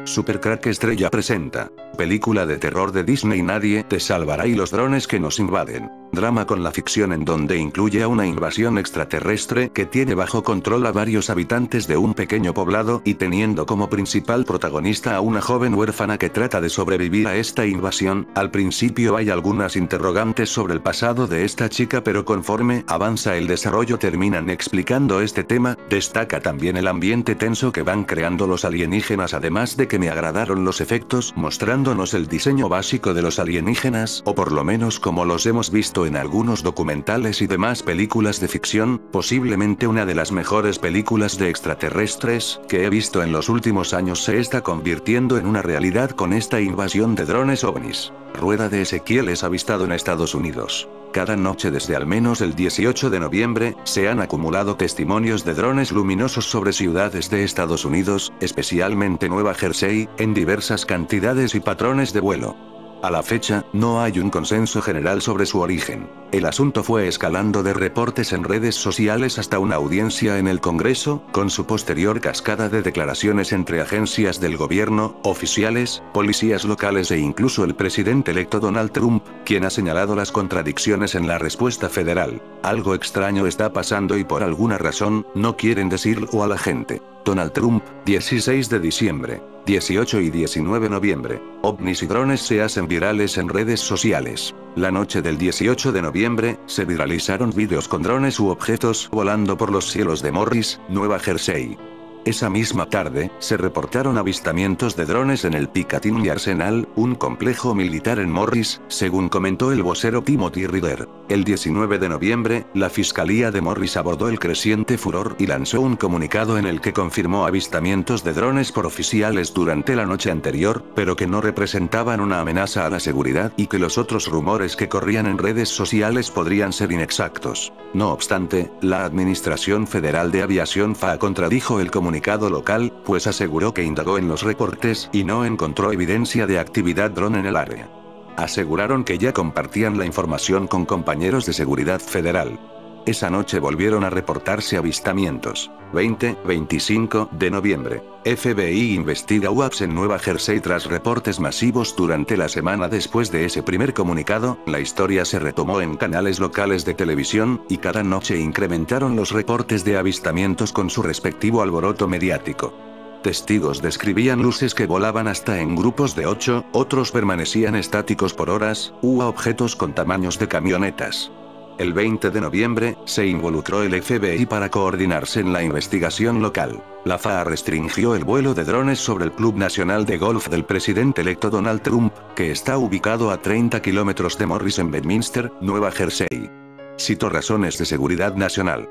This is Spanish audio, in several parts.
Super Crack Estrella presenta. Película de terror de Disney. Nadie te salvará y los drones que nos invaden. Drama con la ficción en donde incluye a una invasión extraterrestre que tiene bajo control a varios habitantes de un pequeño poblado y teniendo como principal protagonista a una joven huérfana que trata de sobrevivir a esta invasión. Al principio hay algunas interrogantes sobre el pasado de esta chica, pero conforme avanza el desarrollo terminan explicando este tema. Destaca también el ambiente tenso que van creando los alienígenas, además de que me agradaron los efectos mostrándonos el diseño básico de los alienígenas, o por lo menos como los hemos visto en algunos documentales y demás películas de ficción. Posiblemente una de las mejores películas de extraterrestres que he visto en los últimos años se está convirtiendo en una realidad con esta invasión de drones ovnis. Rueda de Ezequiel es avistado en Estados Unidos. Cada noche desde al menos el 18 de noviembre, se han acumulado testimonios de drones luminosos sobre ciudades de Estados Unidos, especialmente Nueva Jersey, en diversas cantidades y patrones de vuelo. A la fecha, no hay un consenso general sobre su origen. El asunto fue escalando de reportes en redes sociales hasta una audiencia en el Congreso, con su posterior cascada de declaraciones entre agencias del gobierno, oficiales, policías locales e incluso el presidente electo Donald Trump, quien ha señalado las contradicciones en la respuesta federal. Algo extraño está pasando y por alguna razón, no quieren decirlo a la gente. Donald Trump, 16 de diciembre, 18 y 19 de noviembre. OVNIs y drones se hacen virales en redes sociales. La noche del 18 de noviembre, se viralizaron vídeos con drones u objetos volando por los cielos de Morris, Nueva Jersey. Esa misma tarde, se reportaron avistamientos de drones en el Picatinny Arsenal, un complejo militar en Morris, según comentó el vocero Timothy Reader. El 19 de noviembre, la Fiscalía de Morris abordó el creciente furor y lanzó un comunicado en el que confirmó avistamientos de drones por oficiales durante la noche anterior, pero que no representaban una amenaza a la seguridad y que los otros rumores que corrían en redes sociales podrían ser inexactos. No obstante, la Administración Federal de Aviación FAA contradijo el comunicado local, pues aseguró que indagó en los reportes y no encontró evidencia de actividad dron en el área. Aseguraron que ya compartían la información con compañeros de seguridad federal. Esa noche volvieron a reportarse avistamientos. 20-25 de noviembre. FBI investiga UAPs en Nueva Jersey tras reportes masivos durante la semana después de ese primer comunicado. La historia se retomó en canales locales de televisión, y cada noche incrementaron los reportes de avistamientos con su respectivo alboroto mediático. Testigos describían luces que volaban hasta en grupos de 8, otros permanecían estáticos por horas, u objetos con tamaños de camionetas. El 20 de noviembre, se involucró el FBI para coordinarse en la investigación local. La FAA restringió el vuelo de drones sobre el Club Nacional de Golf del presidente electo Donald Trump, que está ubicado a 30 kilómetros de Morris en Bedminster, Nueva Jersey. Citó razones de seguridad nacional.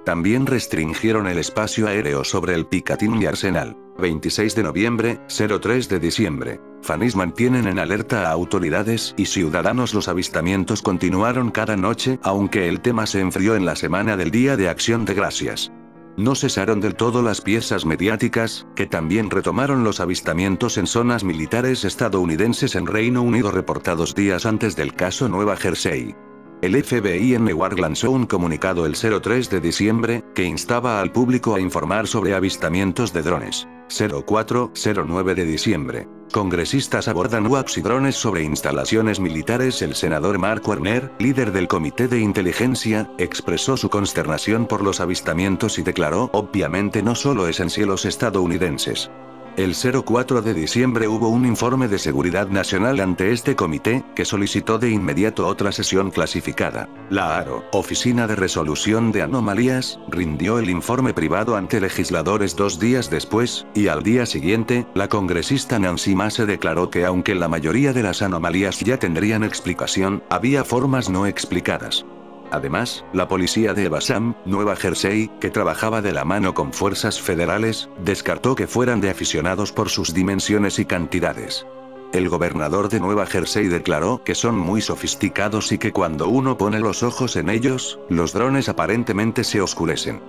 También restringieron el espacio aéreo sobre el Picatinny Arsenal. 26 de noviembre, 03 de diciembre. Fans mantienen en alerta a autoridades y ciudadanos. Los avistamientos continuaron cada noche, aunque el tema se enfrió en la semana del Día de Acción de Gracias. No cesaron del todo las piezas mediáticas, que también retomaron los avistamientos en zonas militares estadounidenses en Reino Unido reportados días antes del caso Nueva Jersey. El FBI en Newark lanzó un comunicado el 03 de diciembre, que instaba al público a informar sobre avistamientos de drones. 04-09 de diciembre. Congresistas abordan UAPs y drones sobre instalaciones militares. El senador Mark Warner, líder del Comité de Inteligencia, expresó su consternación por los avistamientos y declaró: obviamente no solo es en cielos estadounidenses. El 04 de diciembre hubo un informe de seguridad nacional ante este comité, que solicitó de inmediato otra sesión clasificada. La ARO, Oficina de Resolución de Anomalías, rindió el informe privado ante legisladores 2 días después, y al día siguiente, la congresista Nancy Mace declaró que aunque la mayoría de las anomalías ya tendrían explicación, había formas no explicadas. Además, la policía de Evesham, Nueva Jersey, que trabajaba de la mano con fuerzas federales, descartó que fueran de aficionados por sus dimensiones y cantidades. El gobernador de Nueva Jersey declaró que son muy sofisticados y que cuando uno pone los ojos en ellos, los drones aparentemente se oscurecen.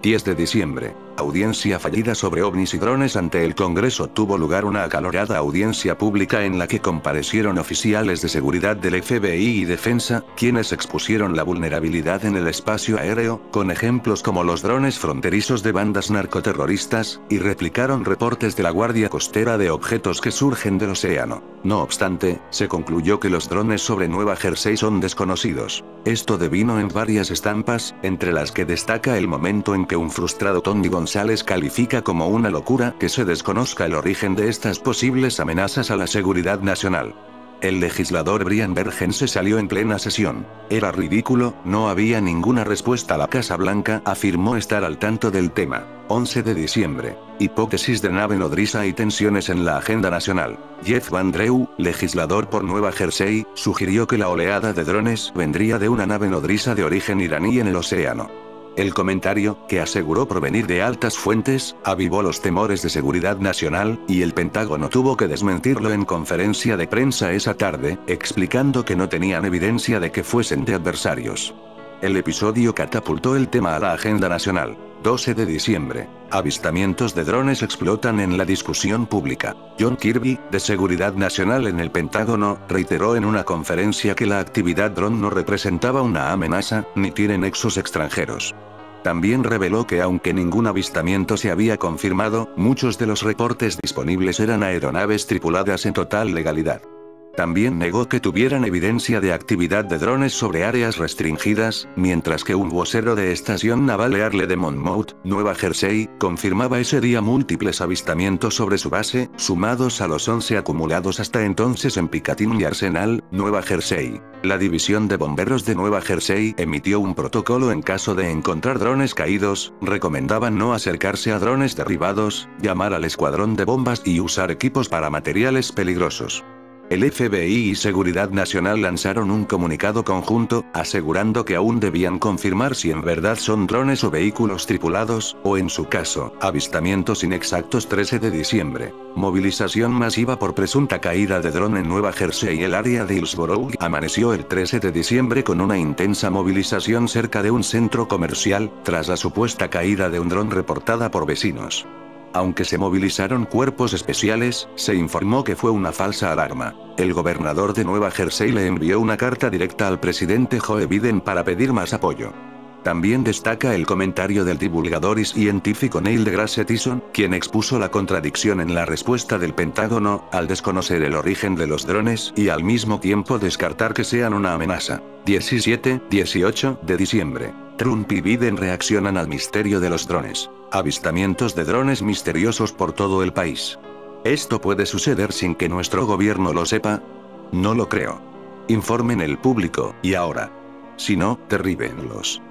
10 de diciembre. Audiencia fallida sobre ovnis y drones ante el Congreso. Tuvo lugar una acalorada audiencia pública en la que comparecieron oficiales de seguridad del FBI y defensa, quienes expusieron la vulnerabilidad en el espacio aéreo, con ejemplos como los drones fronterizos de bandas narcoterroristas, y replicaron reportes de la Guardia Costera de objetos que surgen del océano. No obstante, se concluyó que los drones sobre Nueva Jersey son desconocidos. Esto devino en varias estampas, entre las que destaca el momento en que un frustrado Tony González califica como una locura que se desconozca el origen de estas posibles amenazas a la seguridad nacional. El legislador Brian Bergen se salió en plena sesión. Era ridículo, no había ninguna respuesta. La Casa Blanca afirmó estar al tanto del tema. 11 de diciembre. Hipótesis de nave nodriza y tensiones en la agenda nacional. Jeff Van Drew, legislador por Nueva Jersey, sugirió que la oleada de drones vendría de una nave nodriza de origen iraní en el océano. El comentario, que aseguró provenir de altas fuentes, avivó los temores de seguridad nacional, y el Pentágono tuvo que desmentirlo en conferencia de prensa esa tarde, explicando que no tenían evidencia de que fuesen de adversarios. El episodio catapultó el tema a la agenda nacional. 12 de diciembre. Avistamientos de drones explotan en la discusión pública. John Kirby, de Seguridad Nacional en el Pentágono, reiteró en una conferencia que la actividad dron no representaba una amenaza, ni tiene nexos extranjeros. También reveló que aunque ningún avistamiento se había confirmado, muchos de los reportes disponibles eran aeronaves tripuladas en total legalidad. También negó que tuvieran evidencia de actividad de drones sobre áreas restringidas, mientras que un vocero de Estación Naval Earle de Monmouth, Nueva Jersey, confirmaba ese día múltiples avistamientos sobre su base, sumados a los 11 acumulados hasta entonces en Picatinny y Arsenal, Nueva Jersey. La División de Bomberos de Nueva Jersey emitió un protocolo en caso de encontrar drones caídos, recomendaban no acercarse a drones derribados, llamar al escuadrón de bombas y usar equipos para materiales peligrosos. El FBI y Seguridad Nacional lanzaron un comunicado conjunto, asegurando que aún debían confirmar si en verdad son drones o vehículos tripulados, o en su caso, avistamientos inexactos. 13 de diciembre. Movilización masiva por presunta caída de dron en Nueva Jersey y el área de Hillsborough. Amaneció el 13 de diciembre con una intensa movilización cerca de un centro comercial, tras la supuesta caída de un dron reportada por vecinos. Aunque se movilizaron cuerpos especiales, se informó que fue una falsa alarma. El gobernador de Nueva Jersey le envió una carta directa al presidente Joe Biden para pedir más apoyo. También destaca el comentario del divulgador y científico Neil deGrasse Tyson, quien expuso la contradicción en la respuesta del Pentágono, al desconocer el origen de los drones y al mismo tiempo descartar que sean una amenaza. 17-18 de diciembre. Trump y Biden reaccionan al misterio de los drones. Avistamientos de drones misteriosos por todo el país. ¿Esto puede suceder sin que nuestro gobierno lo sepa? No lo creo. Informen el público, y ahora. Si no, derríbenlos.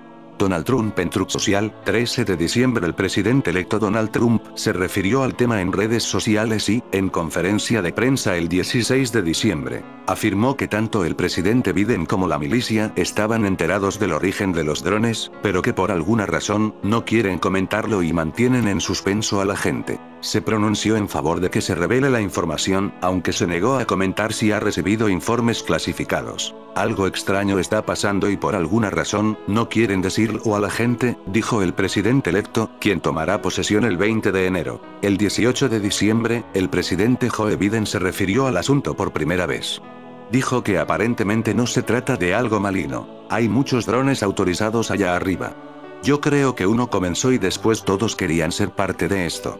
Donald Trump en Truth Social. 13 de diciembre. El presidente electo Donald Trump se refirió al tema en redes sociales y, en conferencia de prensa el 16 de diciembre, afirmó que tanto el presidente Biden como la milicia estaban enterados del origen de los drones, pero que por alguna razón, no quieren comentarlo y mantienen en suspenso a la gente. Se pronunció en favor de que se revele la información, aunque se negó a comentar si ha recibido informes clasificados. Algo extraño está pasando y por alguna razón, no quieren decirlo a la gente, dijo el presidente electo, quien tomará posesión el 20 de enero. El 18 de diciembre, el presidente Joe Biden se refirió al asunto por primera vez. Dijo que aparentemente no se trata de algo maligno. Hay muchos drones autorizados allá arriba. Yo creo que uno comenzó y después todos querían ser parte de esto.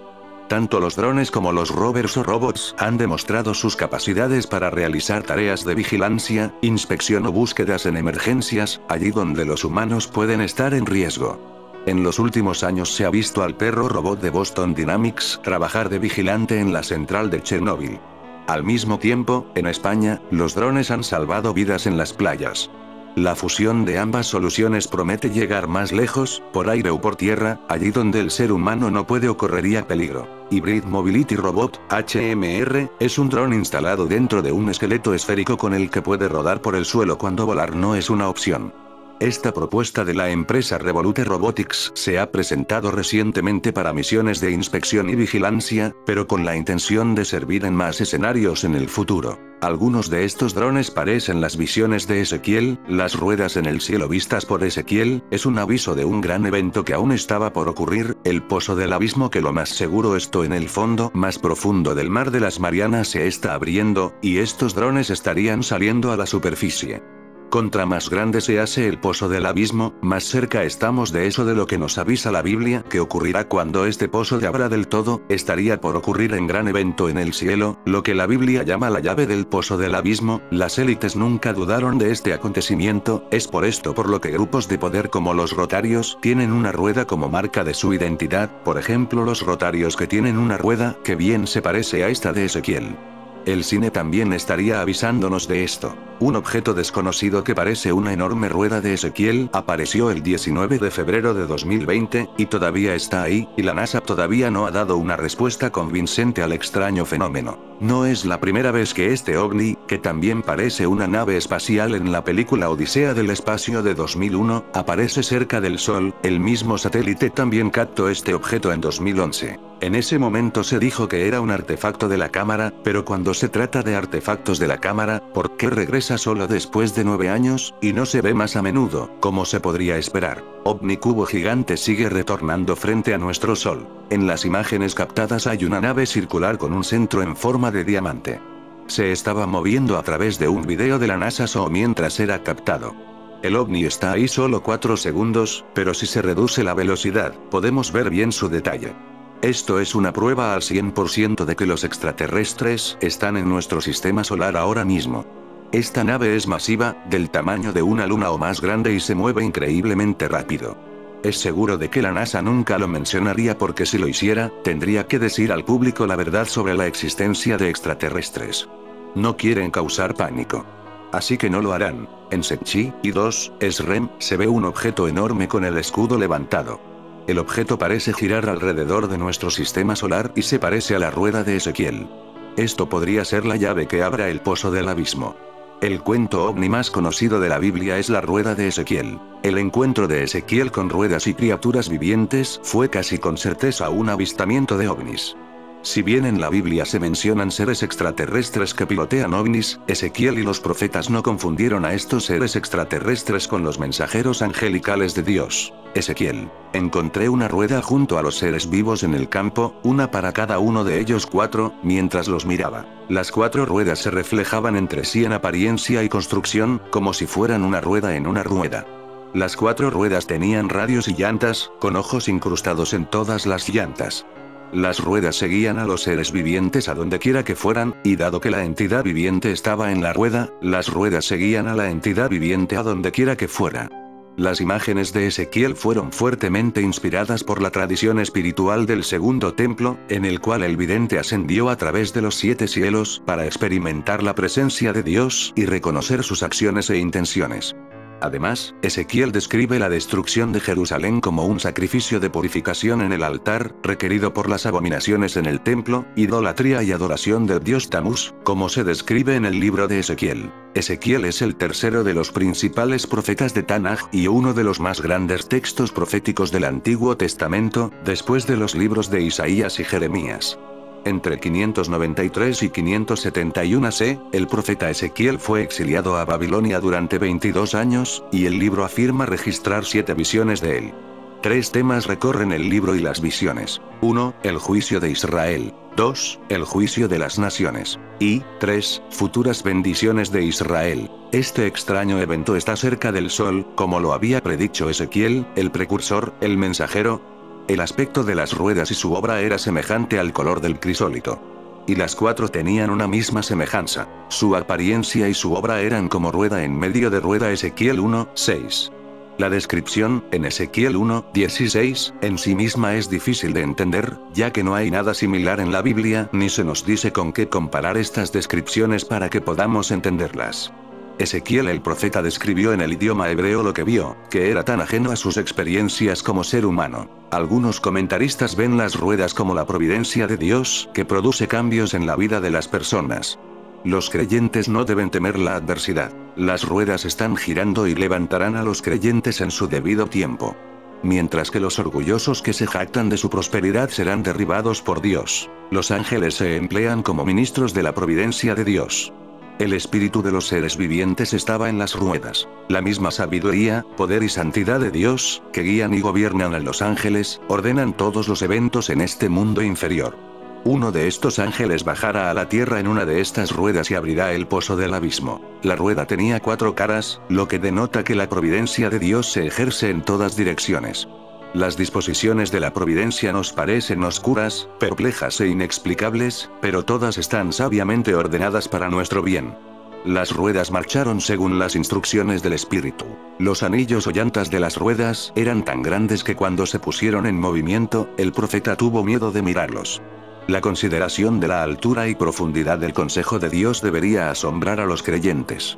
Tanto los drones como los rovers o robots han demostrado sus capacidades para realizar tareas de vigilancia, inspección o búsquedas en emergencias, allí donde los humanos pueden estar en riesgo. En los últimos años se ha visto al perro robot de Boston Dynamics trabajar de vigilante en la central de Chernóbil. Al mismo tiempo, en España, los drones han salvado vidas en las playas. La fusión de ambas soluciones promete llegar más lejos, por aire o por tierra, allí donde el ser humano no puede o correría peligro. Hybrid Mobility Robot, HMR, es un dron instalado dentro de un esqueleto esférico con el que puede rodar por el suelo cuando volar no es una opción. Esta propuesta de la empresa Revolute Robotics se ha presentado recientemente para misiones de inspección y vigilancia, pero con la intención de servir en más escenarios en el futuro. Algunos de estos drones parecen las visiones de Ezequiel. Las ruedas en el cielo vistas por Ezequiel, es un aviso de un gran evento que aún estaba por ocurrir, el pozo del abismo, que lo más seguro esto en el fondo más profundo del mar de las Marianas se está abriendo, y estos drones estarían saliendo a la superficie. Contra más grande se hace el pozo del abismo, más cerca estamos de eso de lo que nos avisa la Biblia que ocurrirá cuando este pozo se abra del todo. Estaría por ocurrir en gran evento en el cielo, lo que la Biblia llama la llave del pozo del abismo. Las élites nunca dudaron de este acontecimiento, es por esto por lo que grupos de poder como los rotarios tienen una rueda como marca de su identidad, por ejemplo los rotarios que tienen una rueda que bien se parece a esta de Ezequiel. El cine también estaría avisándonos de esto. Un objeto desconocido que parece una enorme rueda de Ezequiel apareció el 19 de febrero de 2020, y todavía está ahí, y la NASA todavía no ha dado una respuesta convincente al extraño fenómeno. No es la primera vez que este ovni, que también parece una nave espacial en la película Odisea del Espacio de 2001, aparece cerca del Sol. El mismo satélite también captó este objeto en 2011. En ese momento se dijo que era un artefacto de la cámara, pero cuando se trata de artefactos de la cámara, ¿por qué regresa solo después de 9 años, y no se ve más a menudo, como se podría esperar? OVNI cubo gigante sigue retornando frente a nuestro Sol. En las imágenes captadas hay una nave circular con un centro en forma de diamante. Se estaba moviendo a través de un video de la NASA mientras era captado. El ovni está ahí solo 4 segundos, pero si se reduce la velocidad, podemos ver bien su detalle. Esto es una prueba al 100% de que los extraterrestres están en nuestro sistema solar ahora mismo. Esta nave es masiva, del tamaño de una luna o más grande, y se mueve increíblemente rápido. Es seguro de que la NASA nunca lo mencionaría, porque si lo hiciera, tendría que decir al público la verdad sobre la existencia de extraterrestres. No quieren causar pánico. Así que no lo harán. En Secchi y 2, SREM, se ve un objeto enorme con el escudo levantado. El objeto parece girar alrededor de nuestro sistema solar y se parece a la rueda de Ezequiel. Esto podría ser la llave que abra el pozo del abismo. El cuento ovni más conocido de la Biblia es la rueda de Ezequiel. El encuentro de Ezequiel con ruedas y criaturas vivientes fue casi con certeza un avistamiento de ovnis. Si bien en la Biblia se mencionan seres extraterrestres que pilotean ovnis, Ezequiel y los profetas no confundieron a estos seres extraterrestres con los mensajeros angelicales de Dios. Ezequiel: encontré una rueda junto a los seres vivos en el campo, una para cada uno de ellos 4, mientras los miraba. Las 4 ruedas se reflejaban entre sí en apariencia y construcción, como si fueran una rueda en una rueda. Las 4 ruedas tenían radios y llantas, con ojos incrustados en todas las llantas. Las ruedas seguían a los seres vivientes a donde quiera que fueran, y dado que la entidad viviente estaba en la rueda, las ruedas seguían a la entidad viviente a donde quiera que fuera. Las imágenes de Ezequiel fueron fuertemente inspiradas por la tradición espiritual del Segundo Templo, en el cual el vidente ascendió a través de los 7 cielos para experimentar la presencia de Dios y reconocer sus acciones e intenciones. Además, Ezequiel describe la destrucción de Jerusalén como un sacrificio de purificación en el altar, requerido por las abominaciones en el templo, idolatría y adoración del dios Tamuz, como se describe en el libro de Ezequiel. Ezequiel es el tercero de los principales profetas de Tanaj y uno de los más grandes textos proféticos del Antiguo Testamento, después de los libros de Isaías y Jeremías. Entre 593 y 571 AC, el profeta Ezequiel fue exiliado a Babilonia durante 22 años, y el libro afirma registrar 7 visiones de él. 3 temas recorren el libro y las visiones. 1. El juicio de Israel. 2. El juicio de las naciones. Y 3. Futuras bendiciones de Israel. Este extraño evento está cerca del Sol, como lo había predicho Ezequiel, el precursor, el mensajero. El aspecto de las ruedas y su obra era semejante al color del crisólito. Y las 4 tenían una misma semejanza. Su apariencia y su obra eran como rueda en medio de rueda. Ezequiel 1:6. La descripción, en Ezequiel 1:16, en sí misma es difícil de entender, ya que no hay nada similar en la Biblia, ni se nos dice con qué comparar estas descripciones para que podamos entenderlas. Ezequiel el profeta describió en el idioma hebreo lo que vio, que era tan ajeno a sus experiencias como ser humano. Algunos comentaristas ven las ruedas como la providencia de Dios, que produce cambios en la vida de las personas. Los creyentes no deben temer la adversidad. Las ruedas están girando y levantarán a los creyentes en su debido tiempo. Mientras que los orgullosos que se jactan de su prosperidad serán derribados por Dios. Los ángeles se emplean como ministros de la providencia de Dios. El espíritu de los seres vivientes estaba en las ruedas. La misma sabiduría, poder y santidad de Dios, que guían y gobiernan a los ángeles, ordenan todos los eventos en este mundo inferior. Uno de estos ángeles bajará a la tierra en una de estas ruedas y abrirá el pozo del abismo. La rueda tenía 4 caras, lo que denota que la providencia de Dios se ejerce en todas direcciones. Las disposiciones de la providencia nos parecen oscuras, perplejas e inexplicables, pero todas están sabiamente ordenadas para nuestro bien. Las ruedas marcharon según las instrucciones del Espíritu. Los anillos o llantas de las ruedas eran tan grandes que cuando se pusieron en movimiento, el profeta tuvo miedo de mirarlos. La consideración de la altura y profundidad del consejo de Dios debería asombrar a los creyentes.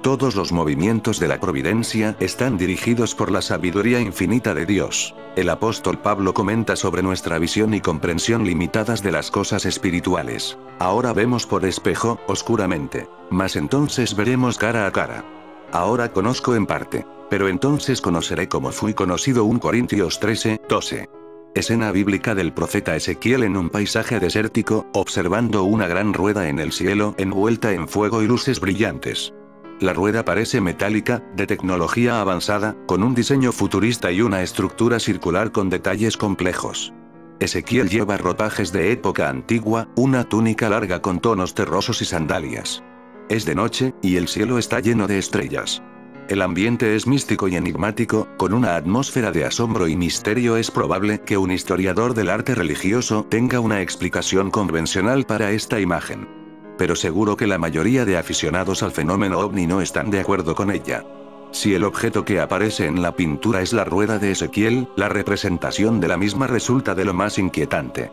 Todos los movimientos de la providencia están dirigidos por la sabiduría infinita de Dios. El apóstol Pablo comenta sobre nuestra visión y comprensión limitadas de las cosas espirituales. Ahora vemos por espejo, oscuramente, mas entonces veremos cara a cara. Ahora conozco en parte, pero entonces conoceré como fui conocido. 1 Corintios 13:12. Escena bíblica del profeta Ezequiel en un paisaje desértico, observando una gran rueda en el cielo envuelta en fuego y luces brillantes. La rueda parece metálica, de tecnología avanzada, con un diseño futurista y una estructura circular con detalles complejos. Ezequiel lleva ropajes de época antigua, una túnica larga con tonos terrosos y sandalias. Es de noche, y el cielo está lleno de estrellas. El ambiente es místico y enigmático, con una atmósfera de asombro y misterio. Es probable que un historiador del arte religioso tenga una explicación convencional para esta imagen. Pero seguro que la mayoría de aficionados al fenómeno ovni no están de acuerdo con ella. Si el objeto que aparece en la pintura es la rueda de Ezequiel, la representación de la misma resulta de lo más inquietante.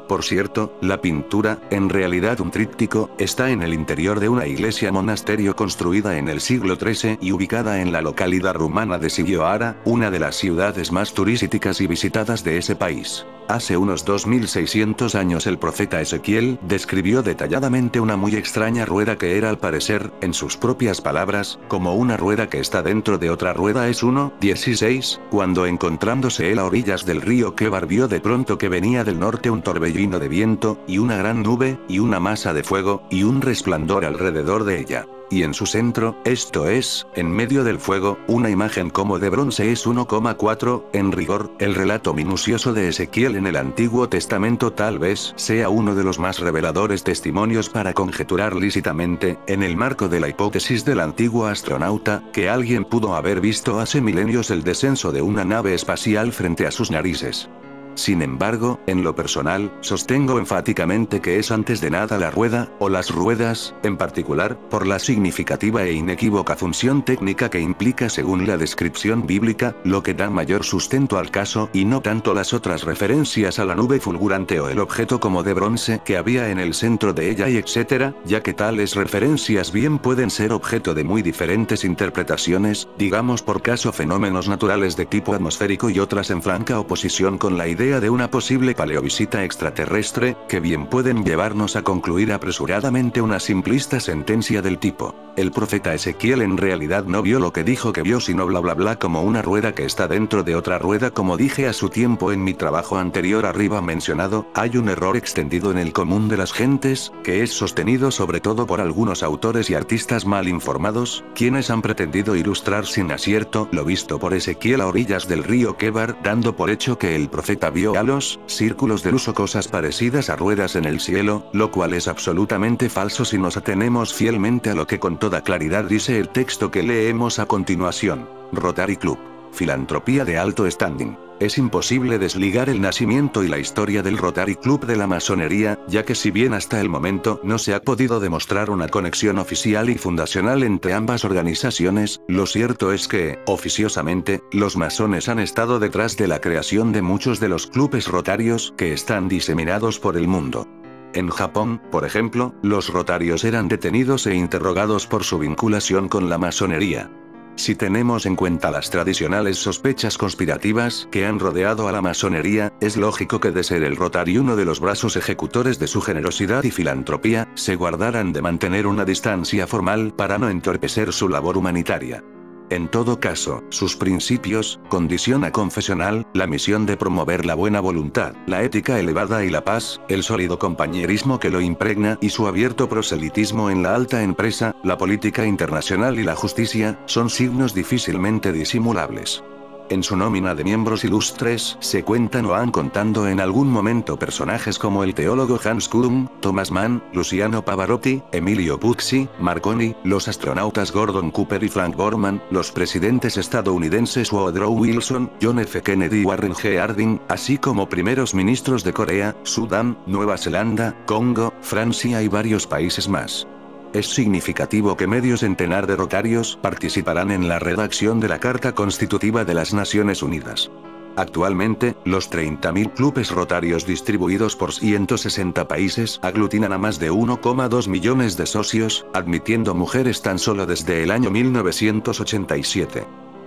Por cierto, la pintura, en realidad un tríptico, está en el interior de una iglesia-monasterio construida en el siglo XIII y ubicada en la localidad rumana de Sigioara, una de las ciudades más turísticas y visitadas de ese país. Hace unos 2600 años el profeta Ezequiel describió detalladamente una muy extraña rueda que era al parecer, en sus propias palabras, como una rueda que está dentro de otra rueda. Es 1:16, cuando encontrándose él a orillas del río Quebar vio de pronto que venía del norte un torbellino de viento, y una gran nube, y una masa de fuego, y un resplandor alrededor de ella. Y en su centro, esto es, en medio del fuego, una imagen como de bronce. Es 1,4, en rigor, el relato minucioso de Ezequiel en el Antiguo Testamento tal vez sea uno de los más reveladores testimonios para conjeturar lícitamente, en el marco de la hipótesis del antiguo astronauta, que alguien pudo haber visto hace milenios el descenso de una nave espacial frente a sus narices. Sin embargo, en lo personal, sostengo enfáticamente que es antes de nada la rueda, o las ruedas, en particular, por la significativa e inequívoca función técnica que implica según la descripción bíblica, lo que da mayor sustento al caso y no tanto las otras referencias a la nube fulgurante o el objeto como de bronce que había en el centro de ella y etcétera, ya que tales referencias bien pueden ser objeto de muy diferentes interpretaciones, digamos por caso fenómenos naturales de tipo atmosférico y otras en franca oposición con la idea de una posible paleovisita extraterrestre, que bien pueden llevarnos a concluir apresuradamente una simplista sentencia del tipo: el profeta Ezequiel en realidad no vio lo que dijo que vio, sino bla bla bla, como una rueda que está dentro de otra rueda. Como dije a su tiempo en mi trabajo anterior arriba mencionado, hay un error extendido en el común de las gentes, que es sostenido sobre todo por algunos autores y artistas mal informados, quienes han pretendido ilustrar sin acierto lo visto por Ezequiel a orillas del río Quebar, dando por hecho que el profeta vio halos, círculos de luz o cosas parecidas a ruedas en el cielo, lo cual es absolutamente falso si nos atenemos fielmente a lo que con toda claridad dice el texto que leemos a continuación. Rotary Club. Filantropía de alto standing. Es imposible desligar el nacimiento y la historia del Rotary Club de la masonería, ya que si bien hasta el momento no se ha podido demostrar una conexión oficial y fundacional entre ambas organizaciones, lo cierto es que, oficiosamente, los masones han estado detrás de la creación de muchos de los clubes rotarios que están diseminados por el mundo. En Japón, por ejemplo, los rotarios eran detenidos e interrogados por su vinculación con la masonería. Si tenemos en cuenta las tradicionales sospechas conspirativas que han rodeado a la masonería, es lógico que de ser el Rotary uno de los brazos ejecutores de su generosidad y filantropía, se guardaran de mantener una distancia formal para no entorpecer su labor humanitaria. En todo caso, sus principios, condición confesional, la misión de promover la buena voluntad, la ética elevada y la paz, el sólido compañerismo que lo impregna y su abierto proselitismo en la alta empresa, la política internacional y la justicia, son signos difícilmente disimulables. En su nómina de miembros ilustres se cuentan o han contando en algún momento personajes como el teólogo Hans Kuhn, Thomas Mann, Luciano Pavarotti, Emilio Pucci, Marconi, los astronautas Gordon Cooper y Frank Borman, los presidentes estadounidenses Woodrow Wilson, John F. Kennedy y Warren G. Harding, así como primeros ministros de Corea, Sudán, Nueva Zelanda, Congo, Francia y varios países más. Es significativo que medio centenar de rotarios participarán en la redacción de la Carta Constitutiva de las Naciones Unidas. Actualmente, los 30.000 clubes rotarios distribuidos por 160 países aglutinan a más de 1,2 millones de socios, admitiendo mujeres tan solo desde el año 1987.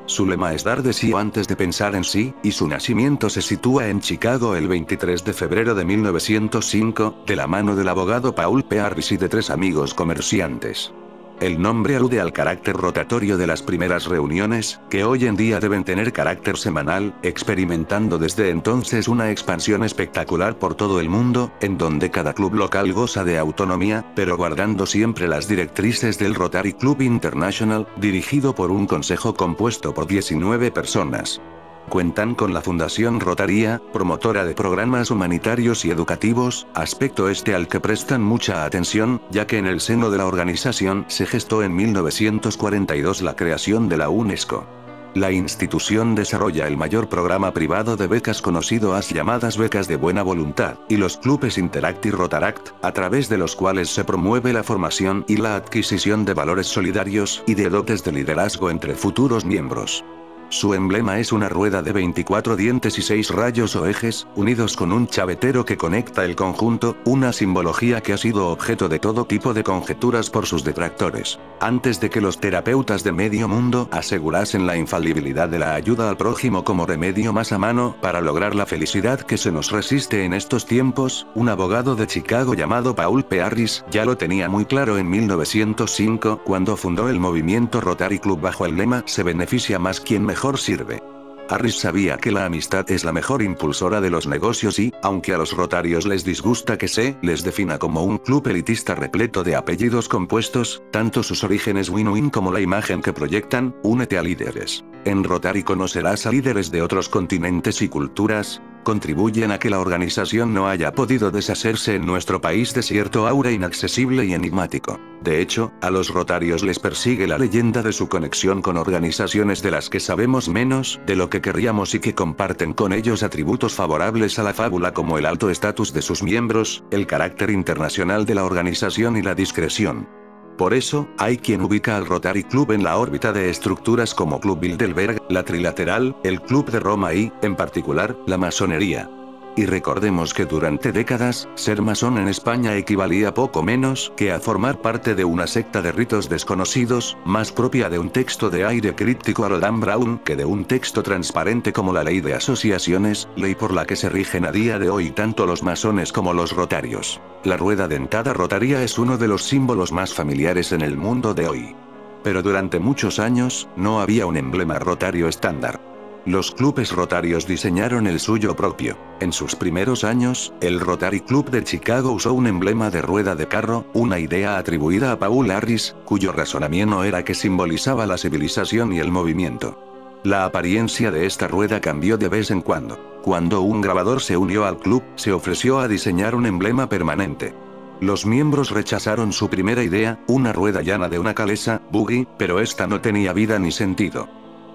Su lema es dar de sí antes de pensar en sí, y su nacimiento se sitúa en Chicago el 23 de febrero de 1905, de la mano del abogado Paul P. Harris y de 3 amigos comerciantes. El nombre alude al carácter rotatorio de las primeras reuniones, que hoy en día deben tener carácter semanal, experimentando desde entonces una expansión espectacular por todo el mundo, en donde cada club local goza de autonomía, pero guardando siempre las directrices del Rotary Club International, dirigido por un consejo compuesto por 19 personas. Cuentan con la Fundación Rotaría, promotora de programas humanitarios y educativos, aspecto al que prestan mucha atención, ya que en el seno de la organización se gestó en 1942 la creación de la UNESCO. La institución desarrolla el mayor programa privado de becas conocido as llamadas becas de buena voluntad, y los clubes Interact y Rotaract, a través de los cuales se promueve la formación y la adquisición de valores solidarios y de dotes de liderazgo entre futuros miembros. Su emblema es una rueda de 24 dientes y 6 rayos o ejes, unidos con un chavetero que conecta el conjunto, una simbología que ha sido objeto de todo tipo de conjeturas por sus detractores. Antes de que los terapeutas de medio mundo asegurasen la infalibilidad de la ayuda al prójimo como remedio más a mano para lograr la felicidad que se nos resiste en estos tiempos, un abogado de Chicago llamado Paul P. Harris ya lo tenía muy claro en 1905 cuando fundó el movimiento Rotary Club bajo el lema "Se beneficia más quien mejor sirve". Harris sabía que la amistad es la mejor impulsora de los negocios y, aunque a los rotarios les disgusta que se les defina como un club elitista repleto de apellidos compuestos, tanto sus orígenes win-win como la imagen que proyectan, únete a líderes. En Rotary conocerás a líderes de otros continentes y culturas, contribuyen a que la organización no haya podido deshacerse en nuestro país de cierto aura inaccesible y enigmático. De hecho, a los rotarios les persigue la leyenda de su conexión con organizaciones de las que sabemos menos de lo que querríamos y que comparten con ellos atributos favorables a la fábula como el alto estatus de sus miembros, el carácter internacional de la organización y la discreción. Por eso, hay quien ubica al Rotary Club en la órbita de estructuras como Club Bilderberg, la Trilateral, el Club de Roma y, en particular, la masonería. Y recordemos que durante décadas, ser masón en España equivalía poco menos que a formar parte de una secta de ritos desconocidos, más propia de un texto de aire críptico a lo Dan Brown que de un texto transparente como la Ley de Asociaciones, ley por la que se rigen a día de hoy tanto los masones como los rotarios. La rueda dentada rotaria es uno de los símbolos más familiares en el mundo de hoy. Pero durante muchos años, no había un emblema rotario estándar. Los clubes rotarios diseñaron el suyo propio. En sus primeros años, el Rotary Club de Chicago usó un emblema de rueda de carro, una idea atribuida a Paul Harris, cuyo razonamiento era que simbolizaba la civilización y el movimiento. La apariencia de esta rueda cambió de vez en cuando. Cuando un grabador se unió al club, se ofreció a diseñar un emblema permanente. Los miembros rechazaron su primera idea, una rueda llana de una calesa, buggy, pero esta no tenía vida ni sentido.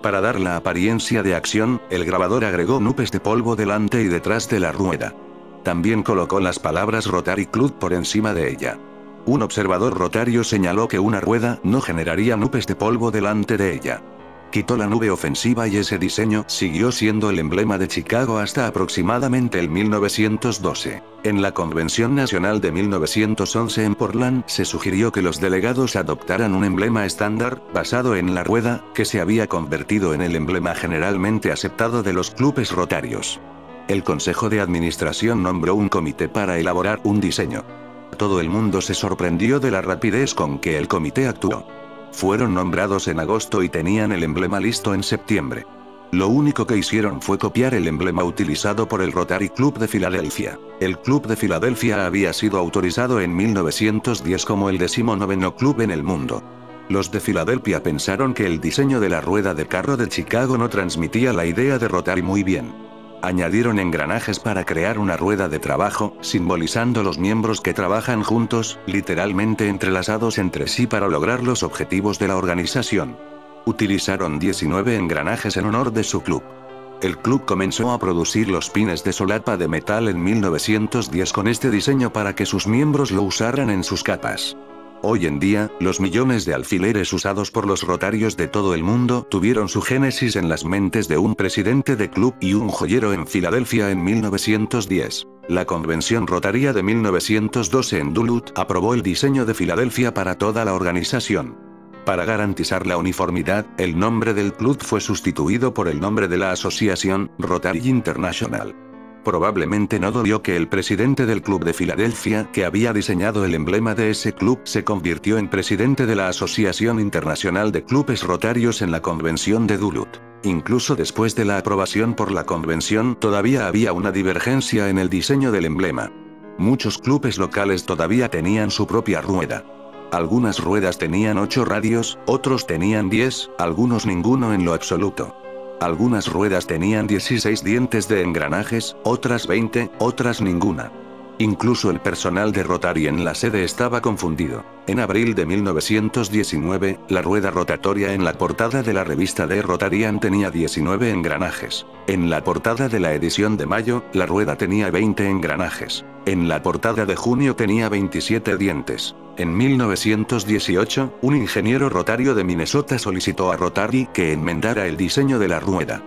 Para dar la apariencia de acción, el grabador agregó nubes de polvo delante y detrás de la rueda. También colocó las palabras Rotary Club por encima de ella. Un observador rotario señaló que una rueda no generaría nubes de polvo delante de ella. Quitó la nube ofensiva y ese diseño siguió siendo el emblema de Chicago hasta aproximadamente el 1912. En la Convención Nacional de 1911 en Portland se sugirió que los delegados adoptaran un emblema estándar, basado en la rueda, que se había convertido en el emblema generalmente aceptado de los clubes rotarios. El Consejo de Administración nombró un comité para elaborar un diseño. Todo el mundo se sorprendió de la rapidez con que el comité actuó. Fueron nombrados en agosto y tenían el emblema listo en septiembre. Lo único que hicieron fue copiar el emblema utilizado por el Rotary Club de Filadelfia. El Club de Filadelfia había sido autorizado en 1910 como el 19º club en el mundo. Los de Filadelfia pensaron que el diseño de la rueda de carro de Chicago no transmitía la idea de Rotary muy bien. Añadieron engranajes para crear una rueda de trabajo, simbolizando los miembros que trabajan juntos, literalmente entrelazados entre sí para lograr los objetivos de la organización. Utilizaron 19 engranajes en honor de su club. El club comenzó a producir los pines de solapa de metal en 1910 con este diseño para que sus miembros lo usaran en sus capas. Hoy en día, los millones de alfileres usados por los rotarios de todo el mundo tuvieron su génesis en las mentes de un presidente de club y un joyero en Filadelfia en 1910. La Convención Rotaria de 1912 en Duluth aprobó el diseño de Filadelfia para toda la organización. Para garantizar la uniformidad, el nombre del club fue sustituido por el nombre de la asociación, Rotary International. Probablemente no dolió que el presidente del Club de Filadelfia, que había diseñado el emblema de ese club, se convirtió en presidente de la Asociación Internacional de Clubes Rotarios en la Convención de Duluth. Incluso después de la aprobación por la convención, todavía había una divergencia en el diseño del emblema. Muchos clubes locales todavía tenían su propia rueda. Algunas ruedas tenían 8 radios, otros tenían 10, algunos ninguno en lo absoluto. Algunas ruedas tenían 16 dientes de engranajes, otras 20, otras ninguna. Incluso el personal de Rotary en la sede estaba confundido. En abril de 1919, la rueda rotatoria en la portada de la revista The Rotarian tenía 19 engranajes. En la portada de la edición de mayo, la rueda tenía 20 engranajes. En la portada de junio tenía 27 dientes. En 1918, un ingeniero rotario de Minnesota solicitó a Rotary que enmendara el diseño de la rueda.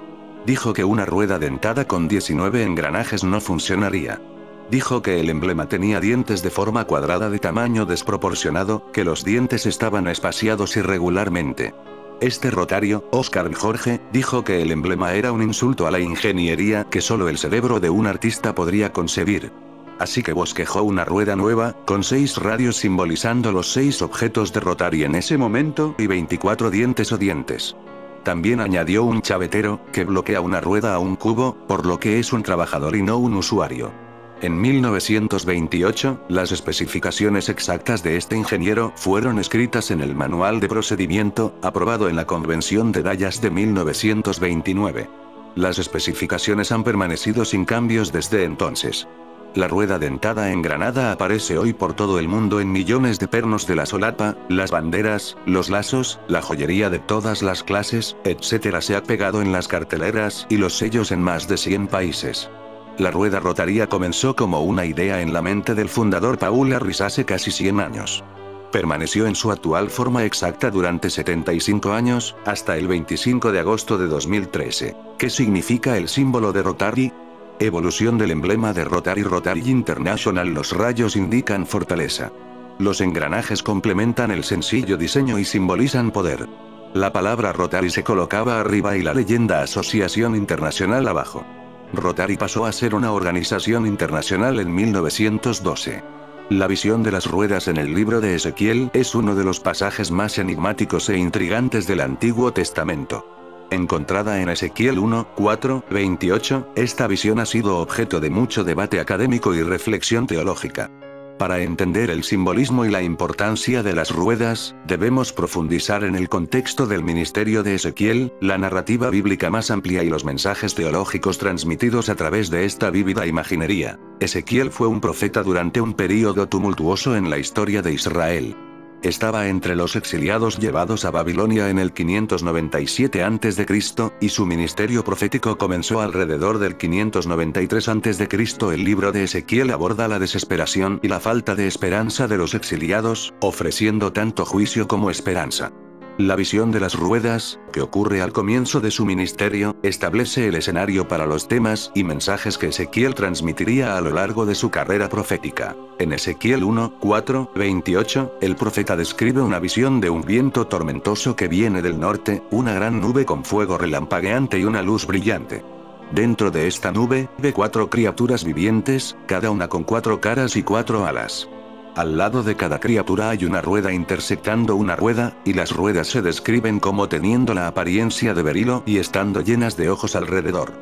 Dijo que una rueda dentada con 19 engranajes no funcionaría. Dijo que el emblema tenía dientes de forma cuadrada de tamaño desproporcionado, que los dientes estaban espaciados irregularmente. Este rotario, Oscar Jorge, dijo que el emblema era un insulto a la ingeniería que solo el cerebro de un artista podría concebir. Así que bosquejó una rueda nueva, con 6 radios simbolizando los 6 objetos de Rotary en ese momento y 24 dientes o dientes. También añadió un chavetero, que bloquea una rueda a un cubo, por lo que es un trabajador y no un usuario. En 1928, las especificaciones exactas de este ingeniero fueron escritas en el Manual de Procedimiento, aprobado en la Convención de Dallas de 1929. Las especificaciones han permanecido sin cambios desde entonces. La rueda dentada engranada aparece hoy por todo el mundo en millones de pernos de la solapa, las banderas, los lazos, la joyería de todas las clases, etc. Se ha pegado en las carteleras y los sellos en más de 100 países. La rueda rotaria comenzó como una idea en la mente del fundador Paul Harris hace casi 100 años. Permaneció en su actual forma exacta durante 75 años, hasta el 25 de agosto de 2013. ¿Qué significa el símbolo de Rotary? Evolución del emblema de Rotary International. Los rayos indican fortaleza. Los engranajes complementan el sencillo diseño y simbolizan poder. La palabra Rotary se colocaba arriba y la leyenda Asociación Internacional abajo. Rotary pasó a ser una organización internacional en 1912. La visión de las ruedas en el libro de Ezequiel es uno de los pasajes más enigmáticos e intrigantes del Antiguo Testamento. Encontrada en Ezequiel 1, 4, 28, esta visión ha sido objeto de mucho debate académico y reflexión teológica. Para entender el simbolismo y la importancia de las ruedas, debemos profundizar en el contexto del ministerio de Ezequiel, la narrativa bíblica más amplia y los mensajes teológicos transmitidos a través de esta vívida imaginería. Ezequiel fue un profeta durante un período tumultuoso en la historia de Israel. Estaba entre los exiliados llevados a Babilonia en el 597 a.C., y su ministerio profético comenzó alrededor del 593 a.C. El libro de Ezequiel aborda la desesperación y la falta de esperanza de los exiliados, ofreciendo tanto juicio como esperanza. La visión de las ruedas, que ocurre al comienzo de su ministerio, establece el escenario para los temas y mensajes que Ezequiel transmitiría a lo largo de su carrera profética. En Ezequiel 1, 4, 28, el profeta describe una visión de un viento tormentoso que viene del norte, una gran nube con fuego relampagueante y una luz brillante. Dentro de esta nube, ve 4 criaturas vivientes, cada una con 4 caras y 4 alas. Al lado de cada criatura hay una rueda intersectando una rueda, y las ruedas se describen como teniendo la apariencia de berilo y estando llenas de ojos alrededor.